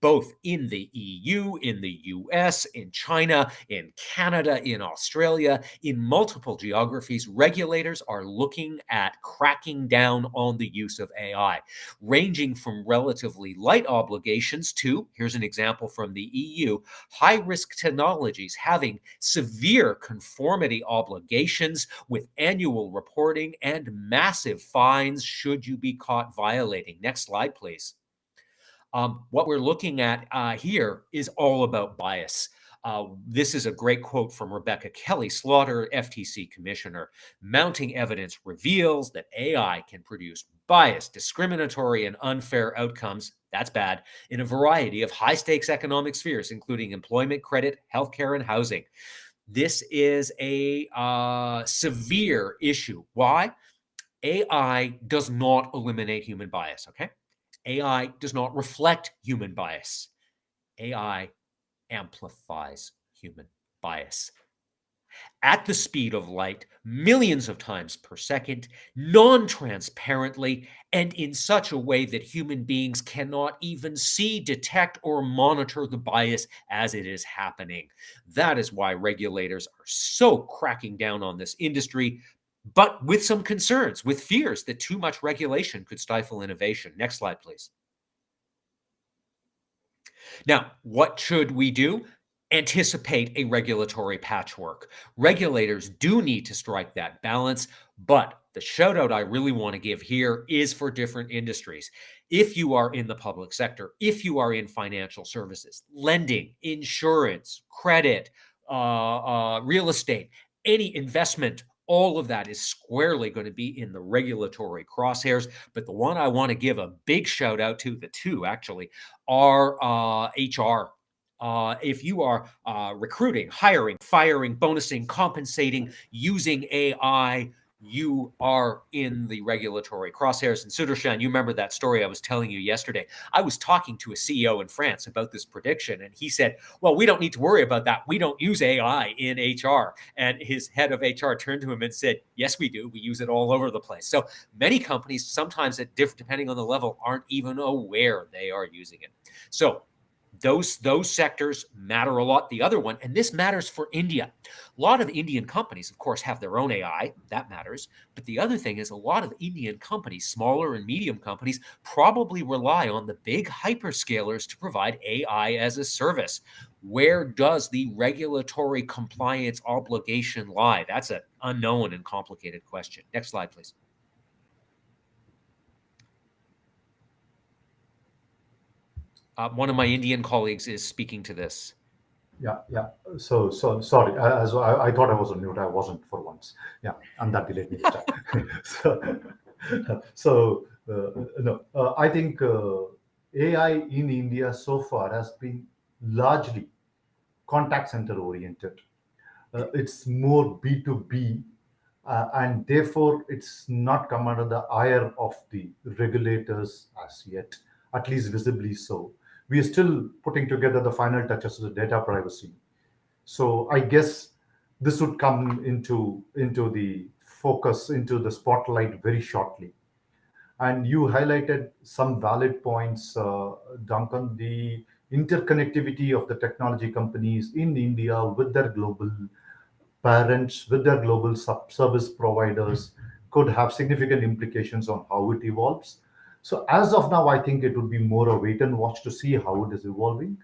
Both in the EU, in the US, in China, in Canada, in Australia, in multiple geographies, regulators are looking at cracking down on the use of AI, ranging from relatively light obligations to, here's an example from the EU, high-risk technologies having severe conformity obligations with annual reporting and massive fines should you be caught violating. Next slide, please. What we're looking at here is all about bias. This is a great quote from Rebecca Kelly-Slaughter, FTC Commissioner. Mounting evidence reveals that AI can produce biased, discriminatory, and unfair outcomes, that's bad, in a variety of high-stakes economic spheres, including employment, credit, healthcare, and housing. This is a severe issue. Why? AI does not eliminate human bias, okay? AI does not reflect human bias. AI amplifies human bias. At the speed of light, millions of times per second, non-transparently, and in such a way that human beings cannot even see, detect, or monitor the bias as it is happening. That is why regulators are so cracking down on this industry, but with some concerns, with fears that too much regulation could stifle innovation. Next slide, please. Now, what should we do? Anticipate a regulatory patchwork. Regulators do need to strike that balance, but the shout out I really want to give here is for different industries. If you are in the public sector, if you are in financial services, lending, insurance, credit, real estate, any investment, all of that is squarely going to be in the regulatory crosshairs. But the one I want to give a big shout out to, the two actually, are HR. If you are recruiting, hiring, firing, bonusing, compensating, using AI, you are in the regulatory crosshairs. And Sudarshan, you remember that story I was telling you yesterday. I was talking to a CEO in France about this prediction, and he said, well, we don't need to worry about that. We don't use AI in HR. And his head of HR turned to him and said, yes, we do. We use it all over the place. So many companies, sometimes depending on the level, aren't even aware they are using it. So those sectors matter a lot. The other one, and this matters for India. A lot of Indian companies, of course, have their own AI. That matters. But the other thing is a lot of Indian companies, smaller and medium companies, probably rely on the big hyperscalers to provide AI as a service. Where does the regulatory compliance obligation lie? That's an unknown and complicated question. Next slide, please. One of my Indian colleagues is speaking to this. Yeah. So sorry. As I thought I was on mute. I wasn't for once. Yeah, and that delayed me this time. I think AI in India so far has been largely contact center oriented. It's more B2B, and therefore it's not come under the ire of the regulators as yet, at least visibly so. We are still putting together the final touches of the data privacy. So I guess this would come into the focus, into the spotlight very shortly. And you highlighted some valid points, Duncan. The interconnectivity of the technology companies in India with their global parents, with their global service providers, could have significant implications on how it evolves. So as of now, I think it would be more a wait and watch to see how it is evolving.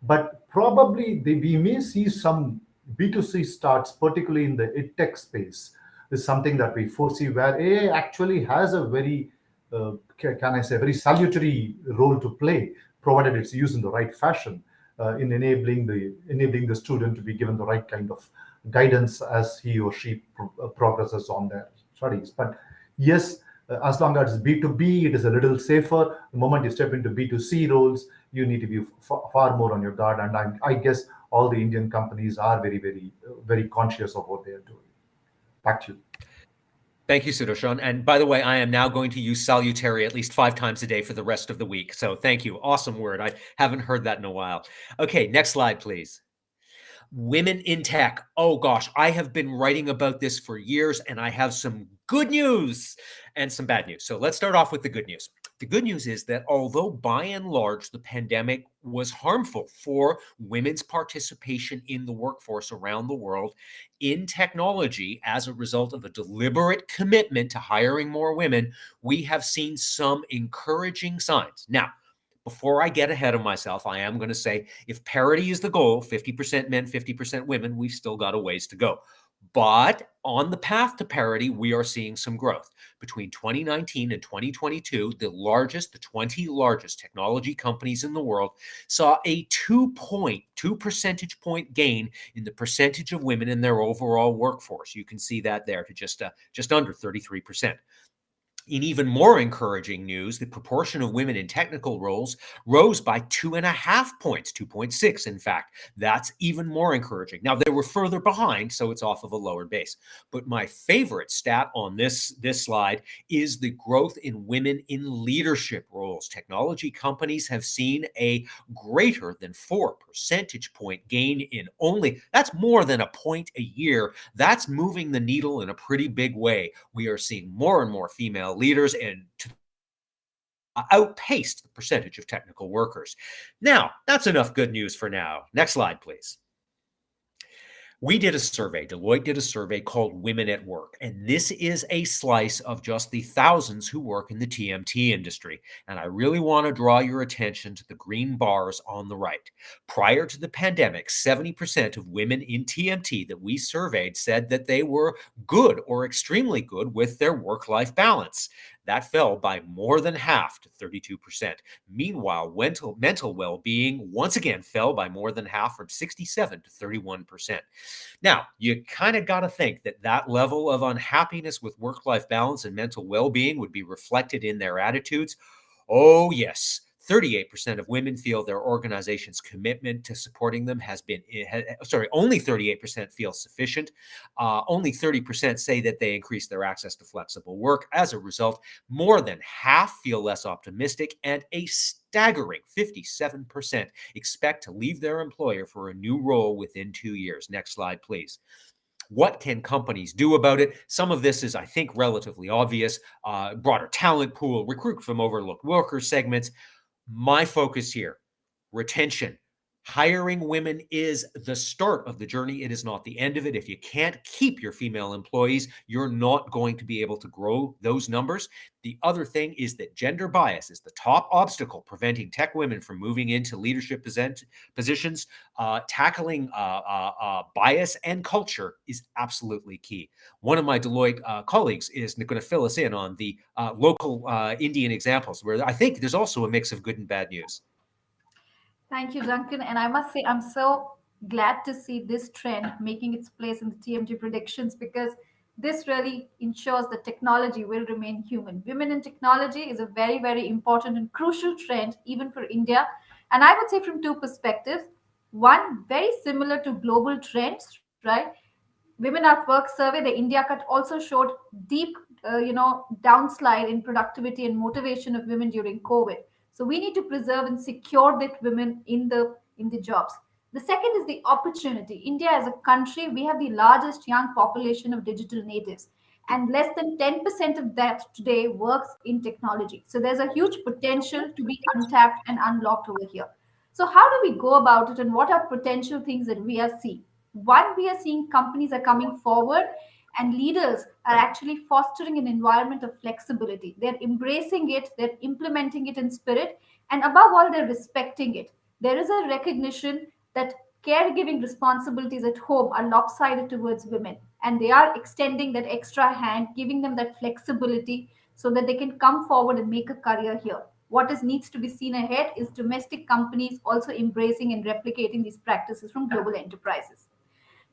But probably we may see some B2C starts, particularly in the edtech space, is something that we foresee where AI actually has a very, can I say, very salutary role to play, provided it's used in the right fashion, in enabling the student to be given the right kind of guidance as he or she progresses on their studies. But yes, as long as it's B2B, it is a little safer. The moment you step into B2C roles, you need to be far more on your guard. And I guess all the Indian companies are very, very, very conscious of what they are doing. Back to you. Thank you, Sudarshan. And by the way, I am now going to use salutary at least 5 times a day for the rest of the week. So thank you. Awesome word. I haven't heard that in a while. Okay, next slide, please. Women in tech. Oh gosh, I have been writing about this for years, and I have some good news and some bad news. So let's start off with the good news. The good news is that although by and large the pandemic was harmful for women's participation in the workforce around the world, in technology, as a result of a deliberate commitment to hiring more women, we have seen some encouraging signs. Now, before I get ahead of myself, I am going to say if parity is the goal, 50% men, 50% women, we've still got a ways to go. But on the path to parity, we are seeing some growth. Between 2019 and 2022, the 20 largest technology companies in the world saw a 2 percentage point gain in the percentage of women in their overall workforce. You can see that there to just under 33%. In even more encouraging news, the proportion of women in technical roles rose by 2.5 points, 2.6 in fact. That's even more encouraging. Now, they were further behind, so it's off of a lower base. But my favorite stat on this slide is the growth in women in leadership roles. Technology companies have seen a greater than 4 percentage point gain in that's more than a point a year. That's moving the needle in a pretty big way. We are seeing more and more female leaders and outpaced the percentage of technical workers. Now, that's enough good news for now. Next slide, please. We did a survey, Deloitte did a survey called Women at Work, and this is a slice of just the thousands who work in the TMT industry. And I really want to draw your attention to the green bars on the right. Prior to the pandemic, 70% of women in TMT that we surveyed said that they were good or extremely good with their work-life balance. That fell by more than half to 32%. Meanwhile, mental well-being once again fell by more than half, from 67 to 31%. Now, you kind of got to think that that level of unhappiness with work-life balance and mental well-being would be reflected in their attitudes. Oh, yes. 38% of women feel their organization's commitment to supporting them only 38% feel sufficient. Only 30% say that they increase their access to flexible work. As a result, more than half feel less optimistic, and a staggering 57% expect to leave their employer for a new role within 2 years. Next slide, please. What can companies do about it? Some of this is, I think, relatively obvious. Broader talent pool, recruit from overlooked worker segments. My focus here, retention, Hiring women is the start of the journey. It is not the end of it. If you can't keep your female employees, you're not going to be able to grow those numbers. The other thing is that gender bias is the top obstacle preventing tech women from moving into leadership positions. Tackling bias and culture is absolutely key. One of my Deloitte colleagues is going to fill us in on the local Indian examples, where I think there's also a mix of good and bad news. Thank you, Duncan. And I must say, I'm so glad to see this trend making its place in the TMT predictions, because this really ensures that technology will remain human. Women in technology is a very, very important and crucial trend, even for India. And I would say from two perspectives. One, very similar to global trends, right? Women at Work survey, the India cut also showed deep, downslide in productivity and motivation of women during COVID. So we need to preserve and secure that women in the jobs. The second is the opportunity. India as a country, we have the largest young population of digital natives, and less than 10% of that today works in technology. So there's a huge potential to be untapped and unlocked over here. So how do we go about it, and what are potential things that we are seeing? One, we are seeing companies are coming forward, and leaders are actually fostering an environment of flexibility. They're embracing it, they're implementing it in spirit, and above all, they're respecting it. There is a recognition that caregiving responsibilities at home are lopsided towards women, and they are extending that extra hand, giving them that flexibility so that they can come forward and make a career here. What is needs to be seen ahead is domestic companies also embracing and replicating these practices from global enterprises.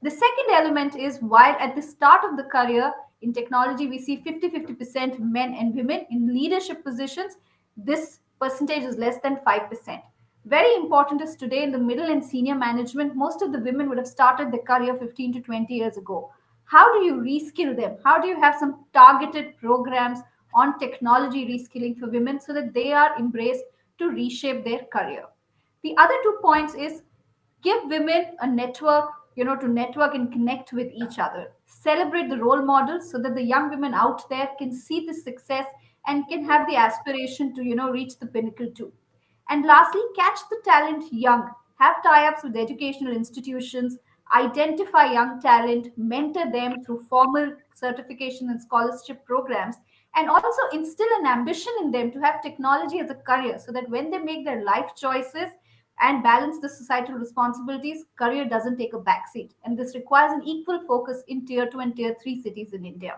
The second element is, while at the start of the career in technology, we see 50-50% men and women in leadership positions, this percentage is less than 5%. Very important is today in the middle and senior management, most of the women would have started their career 15 to 20 years ago. How do you reskill them? How do you have some targeted programs on technology reskilling for women so that they are embraced to reshape their career? The other 2 points is, give women a network, to network and connect with each other. Celebrate the role models so that the young women out there can see the success and can have the aspiration to, reach the pinnacle too. And lastly, catch the talent young. Have tie-ups with educational institutions, identify young talent, mentor them through formal certification and scholarship programs, and also instill an ambition in them to have technology as a career, so that when they make their life choices and balance the societal responsibilities, career doesn't take a backseat. And this requires an equal focus in tier 2 and tier 3 cities in India.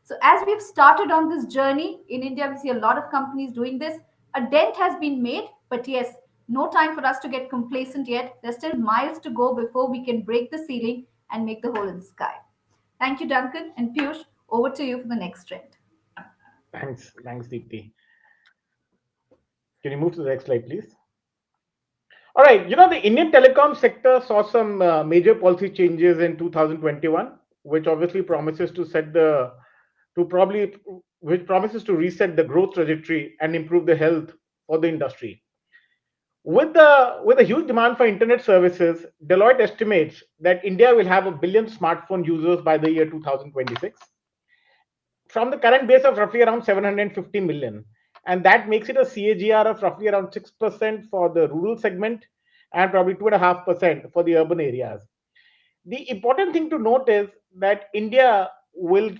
So, as we've started on this journey in India, we see a lot of companies doing this. A dent has been made, but yes, no time for us to get complacent yet. There's still miles to go before we can break the ceiling and make the hole in the sky. Thank you, Duncan. And Piyush, over to you for the next trend. Thanks, Deepti. Can you move to the next slide, please? All right, the Indian telecom sector saw some major policy changes in 2021, which obviously promises to reset the growth trajectory and improve the health for the industry. With a huge demand for internet services, Deloitte estimates that India will have 1 billion smartphone users by the year 2026, from the current base of roughly around 750 million. And that makes it a CAGR of roughly around 6% for the rural segment and probably 2.5% for the urban areas. The important thing to note is that India will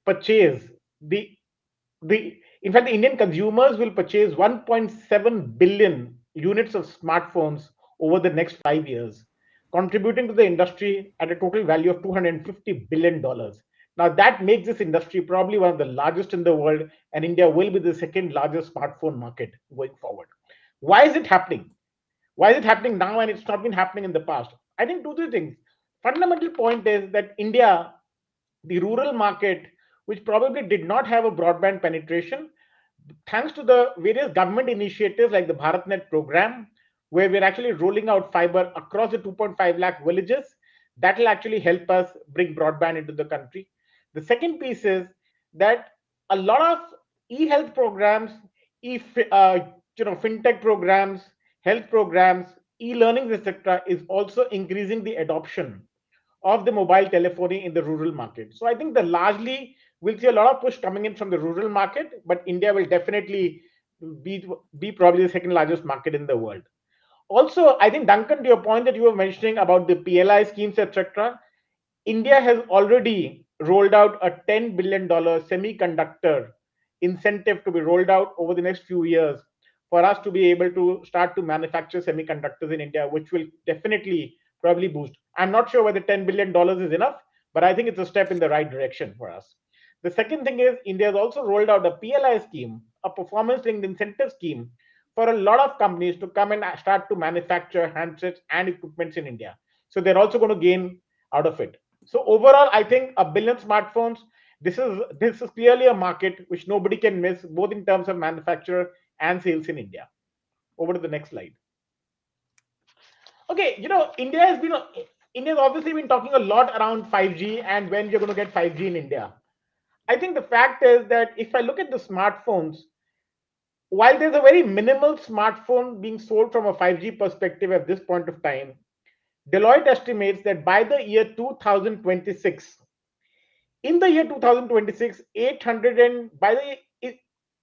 purchase in fact, the Indian consumers will purchase 1.7 billion units of smartphones over the next 5 years, contributing to the industry at a total value of $250 billion. Now, that makes this industry probably one of the largest in the world, and India will be the second largest smartphone market going forward. Why is it happening? Why is it happening now and it's not been happening in the past? I think two, three things. Fundamental point is that India, the rural market, which probably did not have a broadband penetration, thanks to the various government initiatives like the BharatNet program, where we're actually rolling out fiber across the 2.5 lakh villages, that will actually help us bring broadband into the country. The second piece is that a lot of e-health programs, fintech programs, health programs, e-learning, etc., is also increasing the adoption of the mobile telephony in the rural market. So I think that largely we'll see a lot of push coming in from the rural market, but India will definitely be probably the second largest market in the world. Also, I think, Duncan, to your point that you were mentioning about the PLI schemes, etc., India has already rolled out a $10 billion semiconductor incentive to be rolled out over the next few years for us to be able to start to manufacture semiconductors in India, which will definitely probably boost. I'm not sure whether $10 billion is enough, but I think it's a step in the right direction for us. The second thing is India has also rolled out a PLI scheme, a performance linked incentive scheme for a lot of companies to come and start to manufacture handsets and equipments in India. So they're also going to gain out of it. So overall, I think a billion smartphones. This is clearly a market which nobody can miss, both in terms of manufacture and sales in India. Over to the next slide. Okay, India's obviously been talking a lot around 5G and when you're going to get 5G in India. I think the fact is that if I look at the smartphones, while there's a very minimal smartphone being sold from a 5G perspective at this point of time, Deloitte estimates that by the year 2026, in the year 2026, 800 and by the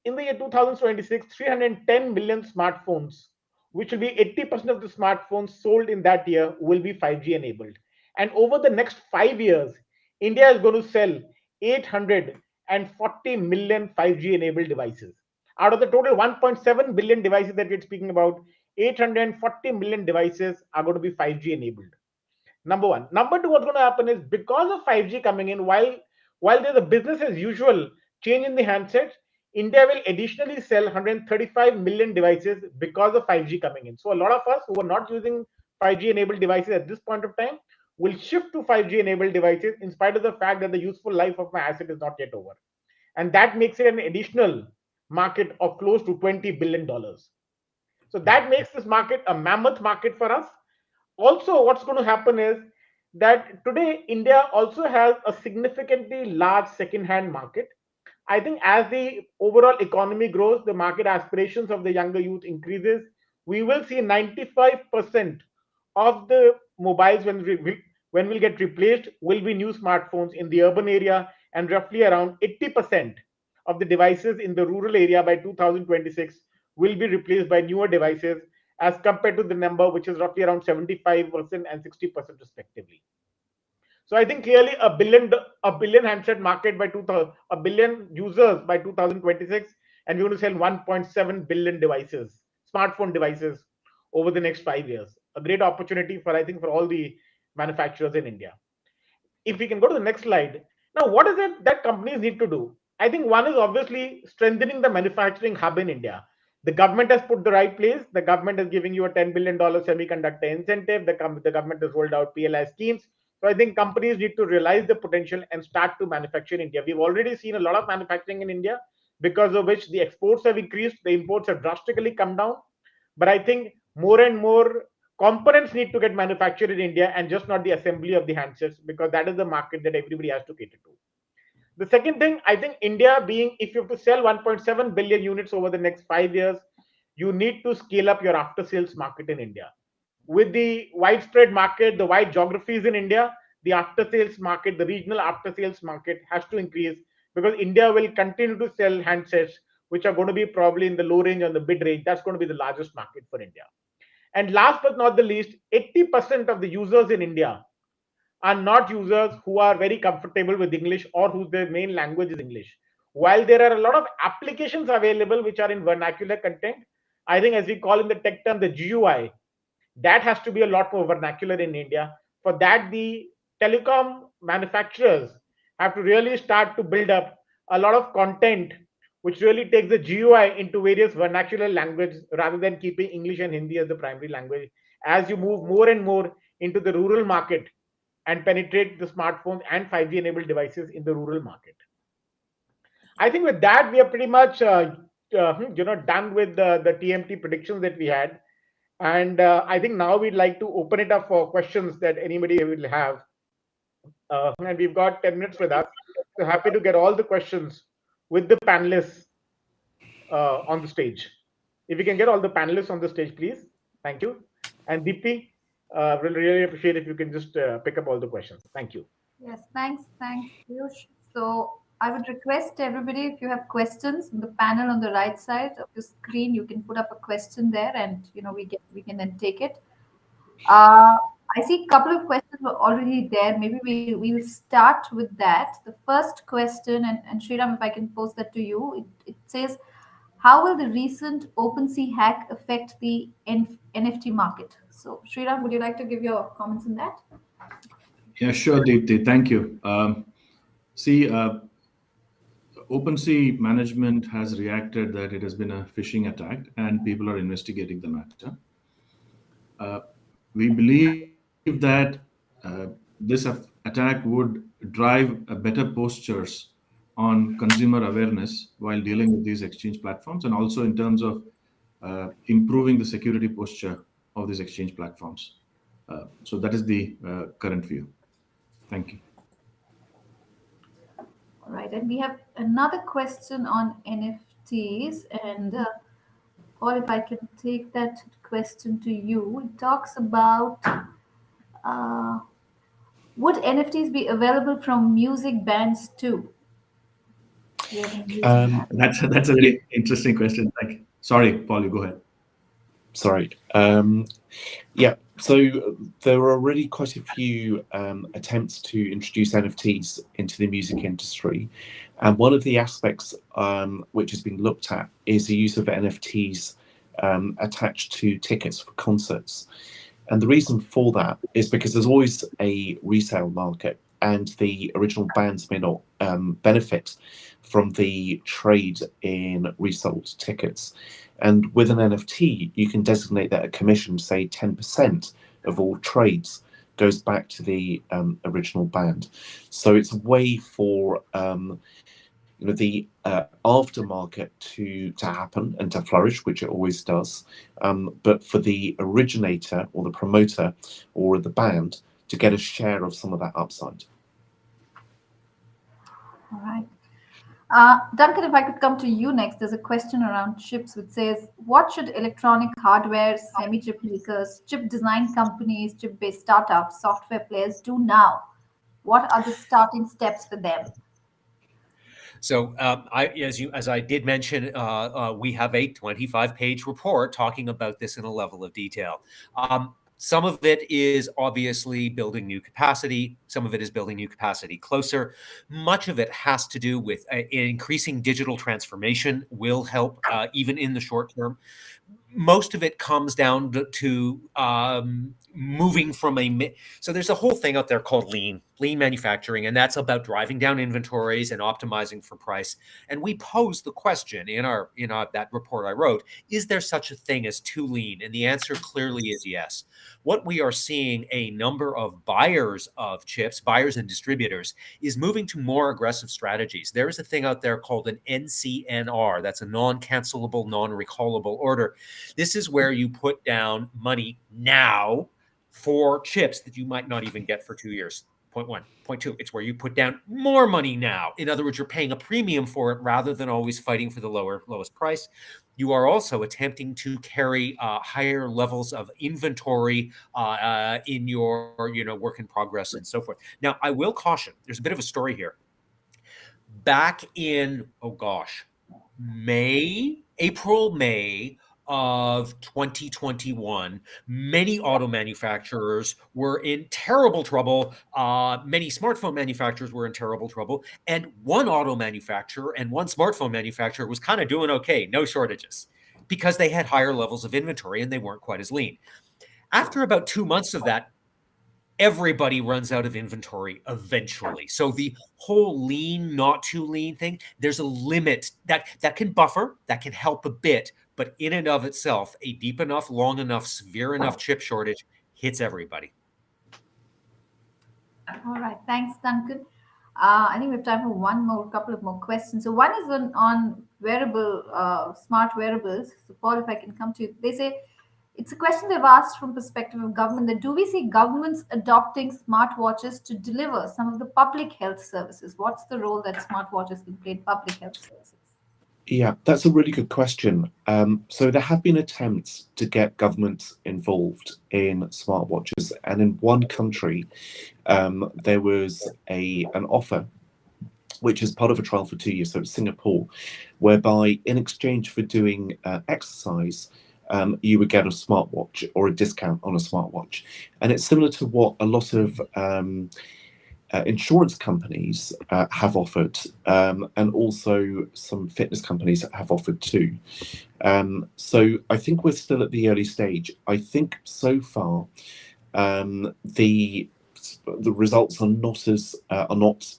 in the year 2026, 310 million smartphones, which will be 80% of the smartphones sold in that year, will be 5G enabled. And over the next 5 years, India is going to sell 840 million 5G enabled devices. Out of the total 1.7 billion devices that we're speaking about, 840 million devices are going to be 5G enabled. Number one. Number two, what's going to happen is because of 5G coming in, while there's a business as usual change in the handsets, India will additionally sell 135 million devices because of 5G coming in. So a lot of us who are not using 5G enabled devices at this point of time will shift to 5G enabled devices in spite of the fact that the useful life of my asset is not yet over. And that makes it an additional market of close to $20 billion. So that makes this market a mammoth market for us. Also, what's going to happen is that today India also has a significantly large second-hand market. I think as the overall economy grows, the market aspirations of the younger youth increases. We will see 95% of the mobiles when will get replaced will be new smartphones in the urban area, and roughly around 80% of the devices in the rural area by 2026 will be replaced by newer devices, as compared to the number which is roughly around 75% and 60% respectively. So I think clearly a billion handset market by 2000, a billion users by 2026, and we're going to sell 1.7 billion devices, smartphone devices, over the next 5 years. A great opportunity for, I think, for all the manufacturers in India. If we can go to the next slide. Now, what is it that companies need to do? I think one is obviously strengthening the manufacturing hub in India. The government has put the right place. The government is giving you a $10 billion semiconductor incentive. The government has rolled out PLI schemes. So I think companies need to realize the potential and start to manufacture in India. We've already seen a lot of manufacturing in India, because of which the exports have increased, the imports have drastically come down. But I think more and more components need to get manufactured in India and just not the assembly of the handsets, because that is the market that everybody has to cater to. The second thing, I think India being, if you have to sell 1.7 billion units over the next 5 years, you need to scale up your after sales market in India. With the widespread market, the wide geographies in India, the after sales market, the regional after sales market has to increase, because India will continue to sell handsets which are going to be probably in the low range or the mid range. That's going to be the largest market for India. And last but not the least, 80% of the users in India are not users who are very comfortable with English or whose their main language is English. While there are a lot of applications available which are in vernacular content, I think, as we call in the tech term, the GUI, that has to be a lot more vernacular in India. For that, the telecom manufacturers have to really start to build up a lot of content which really takes the GUI into various vernacular languages rather than keeping English and Hindi as the primary language, as you move more and more into the rural market and penetrate the smartphones and 5G enabled devices in the rural market. I think with that, we are pretty much done with the TMT predictions that we had. And I think now we'd like to open it up for questions that anybody will have. And we've got 10 minutes with us. So happy to get all the questions with the panelists on the stage. If we can get all the panelists on the stage, please. Thank you. And Deepti, we'll really appreciate if you can just pick up all the questions. Thank you. Yes, thanks, Piyush. So I would request everybody, if you have questions in the panel on the right side of the screen, you can put up a question there, and we can then take it. I see a couple of questions were already there. Maybe we'll start with that. The first question, and Sriram, if I can post that to you, it says, how will the recent OpenSea hack affect the NFT market? So, Sriram, would you like to give your comments on that? Yeah, sure, Deepthi. Thank you. See, OpenSea management has reacted that it has been a phishing attack and people are investigating the matter. We believe that this attack would drive a better postures on consumer awareness while dealing with these exchange platforms, and also in terms of improving the security posture of these exchange platforms. So that is the current view. Thank you. All right, and we have another question on NFTs, and or if I can take that question to you, it talks about would NFTs be available from music bands too? Do you have any views on that? That's a very interesting question. Sorry, Paul, you go ahead. Sorry. Yeah, so there are already quite a few attempts to introduce NFTs into the music industry. And one of the aspects which has been looked at is the use of NFTs attached to tickets for concerts. And the reason for that is because there's always a resale market, and the original bands may not benefit from the trade in resold tickets. And with an NFT, you can designate that a commission, say 10% of all trades, goes back to the original band. So it's a way for the aftermarket to happen and to flourish, which it always does. But for the originator or the promoter or the band to get a share of some of that upside. All right. Duncan, if I could come to you next, there's a question around chips which says, what should electronic hardware, semi-chip makers, chip design companies, chip-based startups, software players do now? What are the starting steps for them? So as I did mention, we have a 25-page report talking about this in a level of detail. Some of it is obviously building new capacity. Some of it is building new capacity closer. Much of it has to do with increasing digital transformation will help even in the short term. Most of it comes down to moving from so there's a whole thing out there called lean manufacturing, and that's about driving down inventories and optimizing for price. And we posed the question in that report I wrote, is there such a thing as too lean? And the answer clearly is yes. What we are seeing a number of buyers of chips, buyers and distributors, is moving to more aggressive strategies. There is a thing out there called an NCNR. That's a non-cancelable, non-recallable order. This is where you put down money now for chips that you might not even get for 2 years. Point one. Point two, it's where you put down more money now. In other words, you're paying a premium for it rather than always fighting for the lowest price. You are also attempting to carry higher levels of inventory in your work in progress and so forth. Now, I will caution, there's a bit of a story here. Back in, May of 2021, many auto manufacturers were in terrible trouble. Many smartphone manufacturers were in terrible trouble. And one auto manufacturer and one smartphone manufacturer was kind of doing okay, no shortages, because they had higher levels of inventory and they weren't quite as lean. After about 2 months of that, everybody runs out of inventory eventually. So the whole lean, not too lean thing, there's a limit that can buffer, that can help a bit, but in and of itself, a deep enough, long enough, severe enough chip shortage hits everybody. All right, thanks, Duncan. I think we have time for couple of more questions. So one is on smart wearables. So Paul, if I can come to you, they say, it's a question they've asked from perspective of government, that do we see governments adopting smartwatches to deliver some of the public health services? What's the role that smartwatches can play in public health services? Yeah, that's a really good question. So there have been attempts to get governments involved in smartwatches, and in one country, there was an offer which is part of a trial for 2 years. So it's Singapore, whereby in exchange for doing exercise, you would get a smartwatch or a discount on a smartwatch. And it's similar to what a lot of insurance companies have offered, and also some fitness companies have offered too. So I think we're still at the early stage. I think so far the results are not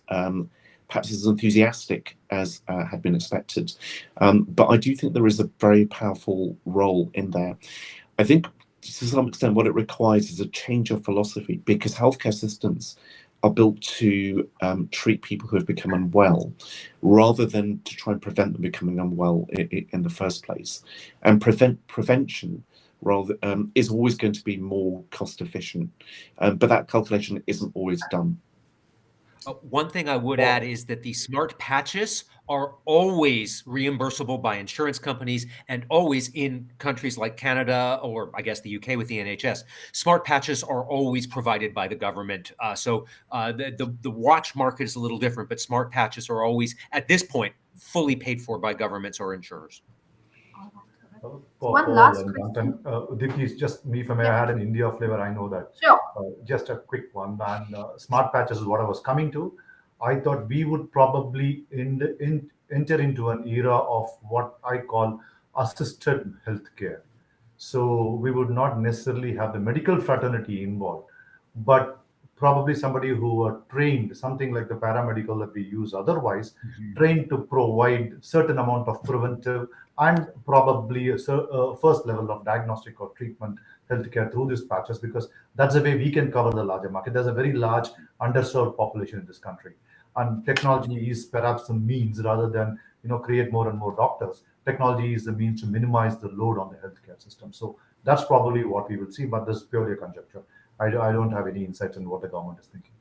perhaps as enthusiastic as had been expected, but I do think there is a very powerful role in there. I think to some extent what it requires is a change of philosophy, because healthcare systems are built to treat people who have become unwell, rather than to try and prevent them becoming unwell in the first place. And prevention rather is always going to be more cost efficient, but that calculation isn't always done. One thing I would add is that the smart patches are always reimbursable by insurance companies, and always in countries like Canada, or I guess the UK with the NHS, smart patches are always provided by the government. So the watch market is a little different, but smart patches are always, at this point, fully paid for by governments or insurers. One last question. Dipti, just me, if I may add an India flavor, I know that. Sure. Just a quick one. And smart patches is what I was coming to. I thought we would probably enter into an era of what I call assisted healthcare. So we would not necessarily have the medical fraternity involved, but probably somebody who are trained, something like the paramedical that we use otherwise, trained to provide certain amount of preventive and probably a first level of diagnostic or treatment healthcare through these patches, because that's the way we can cover the larger market. There's a very large underserved population in this country, and technology is perhaps the means rather than create more and more doctors. Technology is the means to minimize the load on the healthcare system. So that's probably what we will see, but this is purely a conjecture. I don't have any insights on what the government is thinking.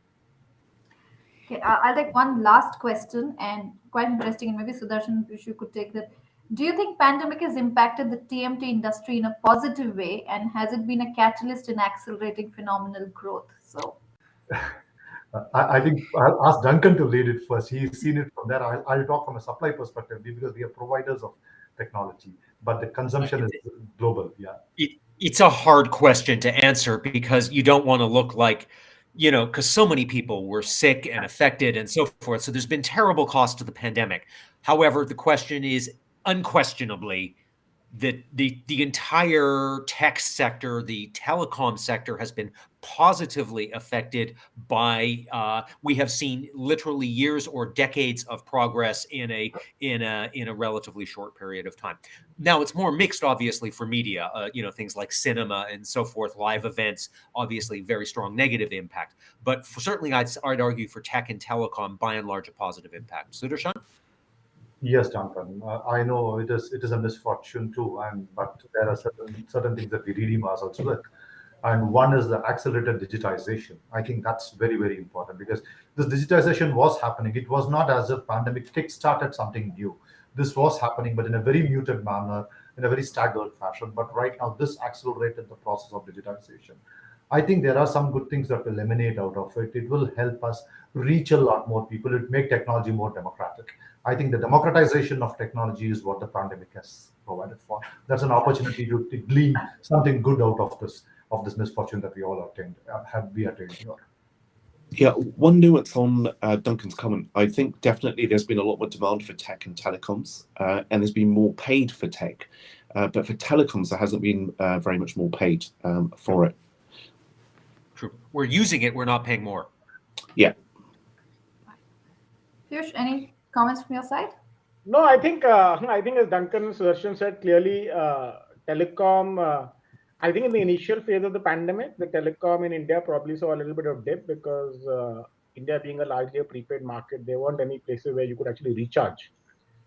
Okay, I'll take one last question, and quite interesting, and maybe Sudarshan, if you could take that. Do you think pandemic has impacted the TMT industry in a positive way, and has it been a catalyst in accelerating phenomenal growth? So I think I'll ask Duncan to lead it first. He's seen it from there. I'll talk from a supply perspective, because we are providers of technology, but the consumption is global. Yeah. It's a hard question to answer, because you don't want to look like, because so many people were sick and affected and so forth. So there's been terrible cost to the pandemic. However, the question is unquestionably that the entire tech sector, the telecom sector, has been positively affected by. We have seen literally years or decades of progress in a relatively short period of time. Now it's more mixed, obviously, for media. Things like cinema and so forth, live events, obviously very strong negative impact. But certainly, I'd argue for tech and telecom, by and large, a positive impact. Sudarshan? Yes, Duncan. I know it is a misfortune too, but there are certain things that we redeem ourselves with, and one is the accelerated digitization. I think that's very, very important, because this digitization was happening. It was not as if pandemic kick-started something new. This was happening, but in a very muted manner, in a very staggered fashion. But right now, this accelerated the process of digitization. I think there are some good things that will emanate out of it. It will help us reach a lot more people. It make technology more democratic. I think the democratization of technology is what the pandemic has provided for. That's an opportunity to glean something good out of this misfortune that we all attained here. Yeah, one nuance on Duncan's comment. I think definitely there's been a lot more demand for tech and telecoms, and there's been more paid for tech, but for telecoms there hasn't been very much more paid for it. True. We're using it. We're not paying more. Yeah. Piyush, any comments from your side? No, I think as Duncan's version said clearly, telecom. I think in the initial phase of the pandemic, the telecom in India probably saw a little bit of dip, because India being a largely a prepaid market, there weren't any places where you could actually recharge.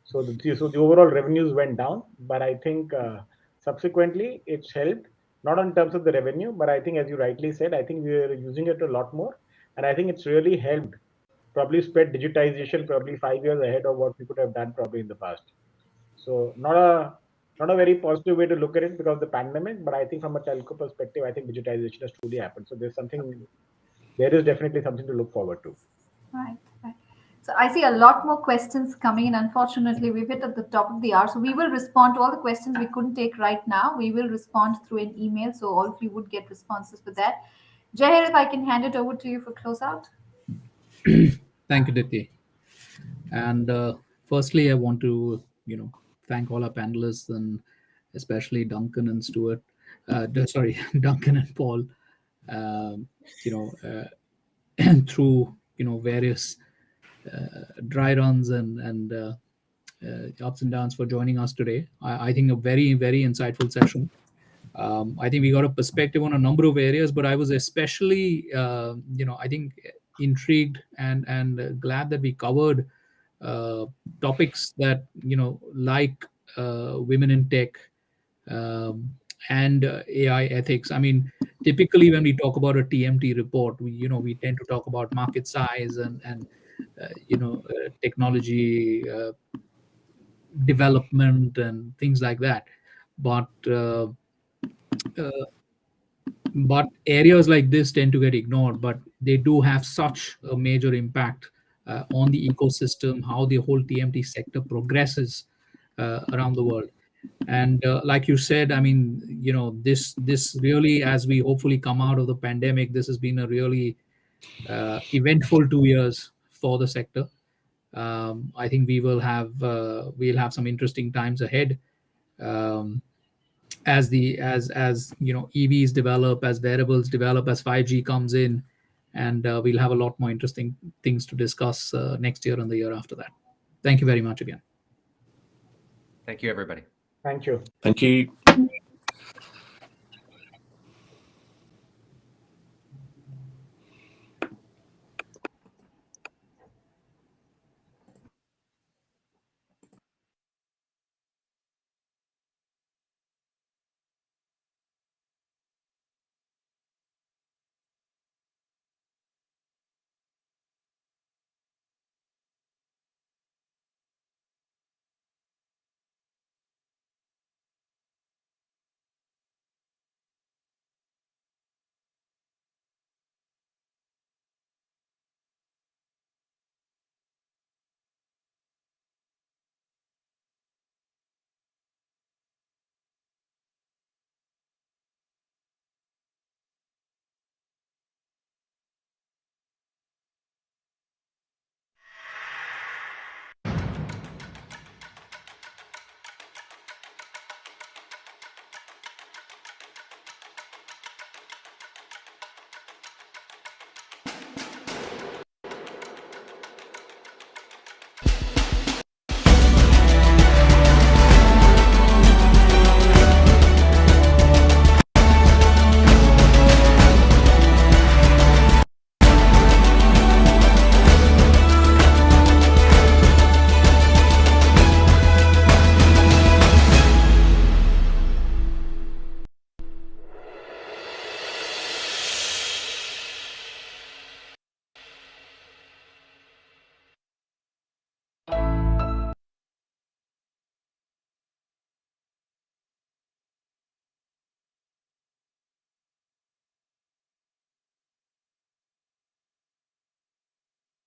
So the overall revenues went down. But I think subsequently it's helped, not in terms of the revenue, but I think, as you rightly said, I think we are using it a lot more, and I think it's really helped. Probably spread digitization probably 5 years ahead of what we could have done probably in the past. So not a very positive way to look at it because of the pandemic, but I think from a telco perspective, I think digitization has truly happened. So there is definitely something to look forward to. Right. So I see a lot more questions coming in. Unfortunately, we've hit at the top of the hour. So we will respond to all the questions we couldn't take right now. We will respond through an email. So all of you would get responses for that. Jahir, if I can hand it over to you for closeout. Thank you, Diti. And firstly, I want to, thank all our panelists, and especially Duncan and Stuart. Sorry, Duncan and Paul. Through various dry runs and ups and downs for joining us today. I think a very, very insightful session. I think we got a perspective on a number of areas, but I was especially, I think intrigued and glad that we covered topics that, like women in tech and AI ethics. I mean, typically when we talk about a TMT report, we tend to talk about market size and technology development and things like that. But areas like this tend to get ignored, but they do have such a major impact on the ecosystem, how the whole TMT sector progresses around the world. And like you said, I mean, this really, as we hopefully come out of the pandemic, this has been a really eventful 2 years for the sector. I think we'll have some interesting times ahead. As EVs develop, as wearables develop, as 5G comes in, and we'll have a lot more interesting things to discuss next year and the year after that. Thank you very much again. Thank you, everybody. Thank you. Thank you.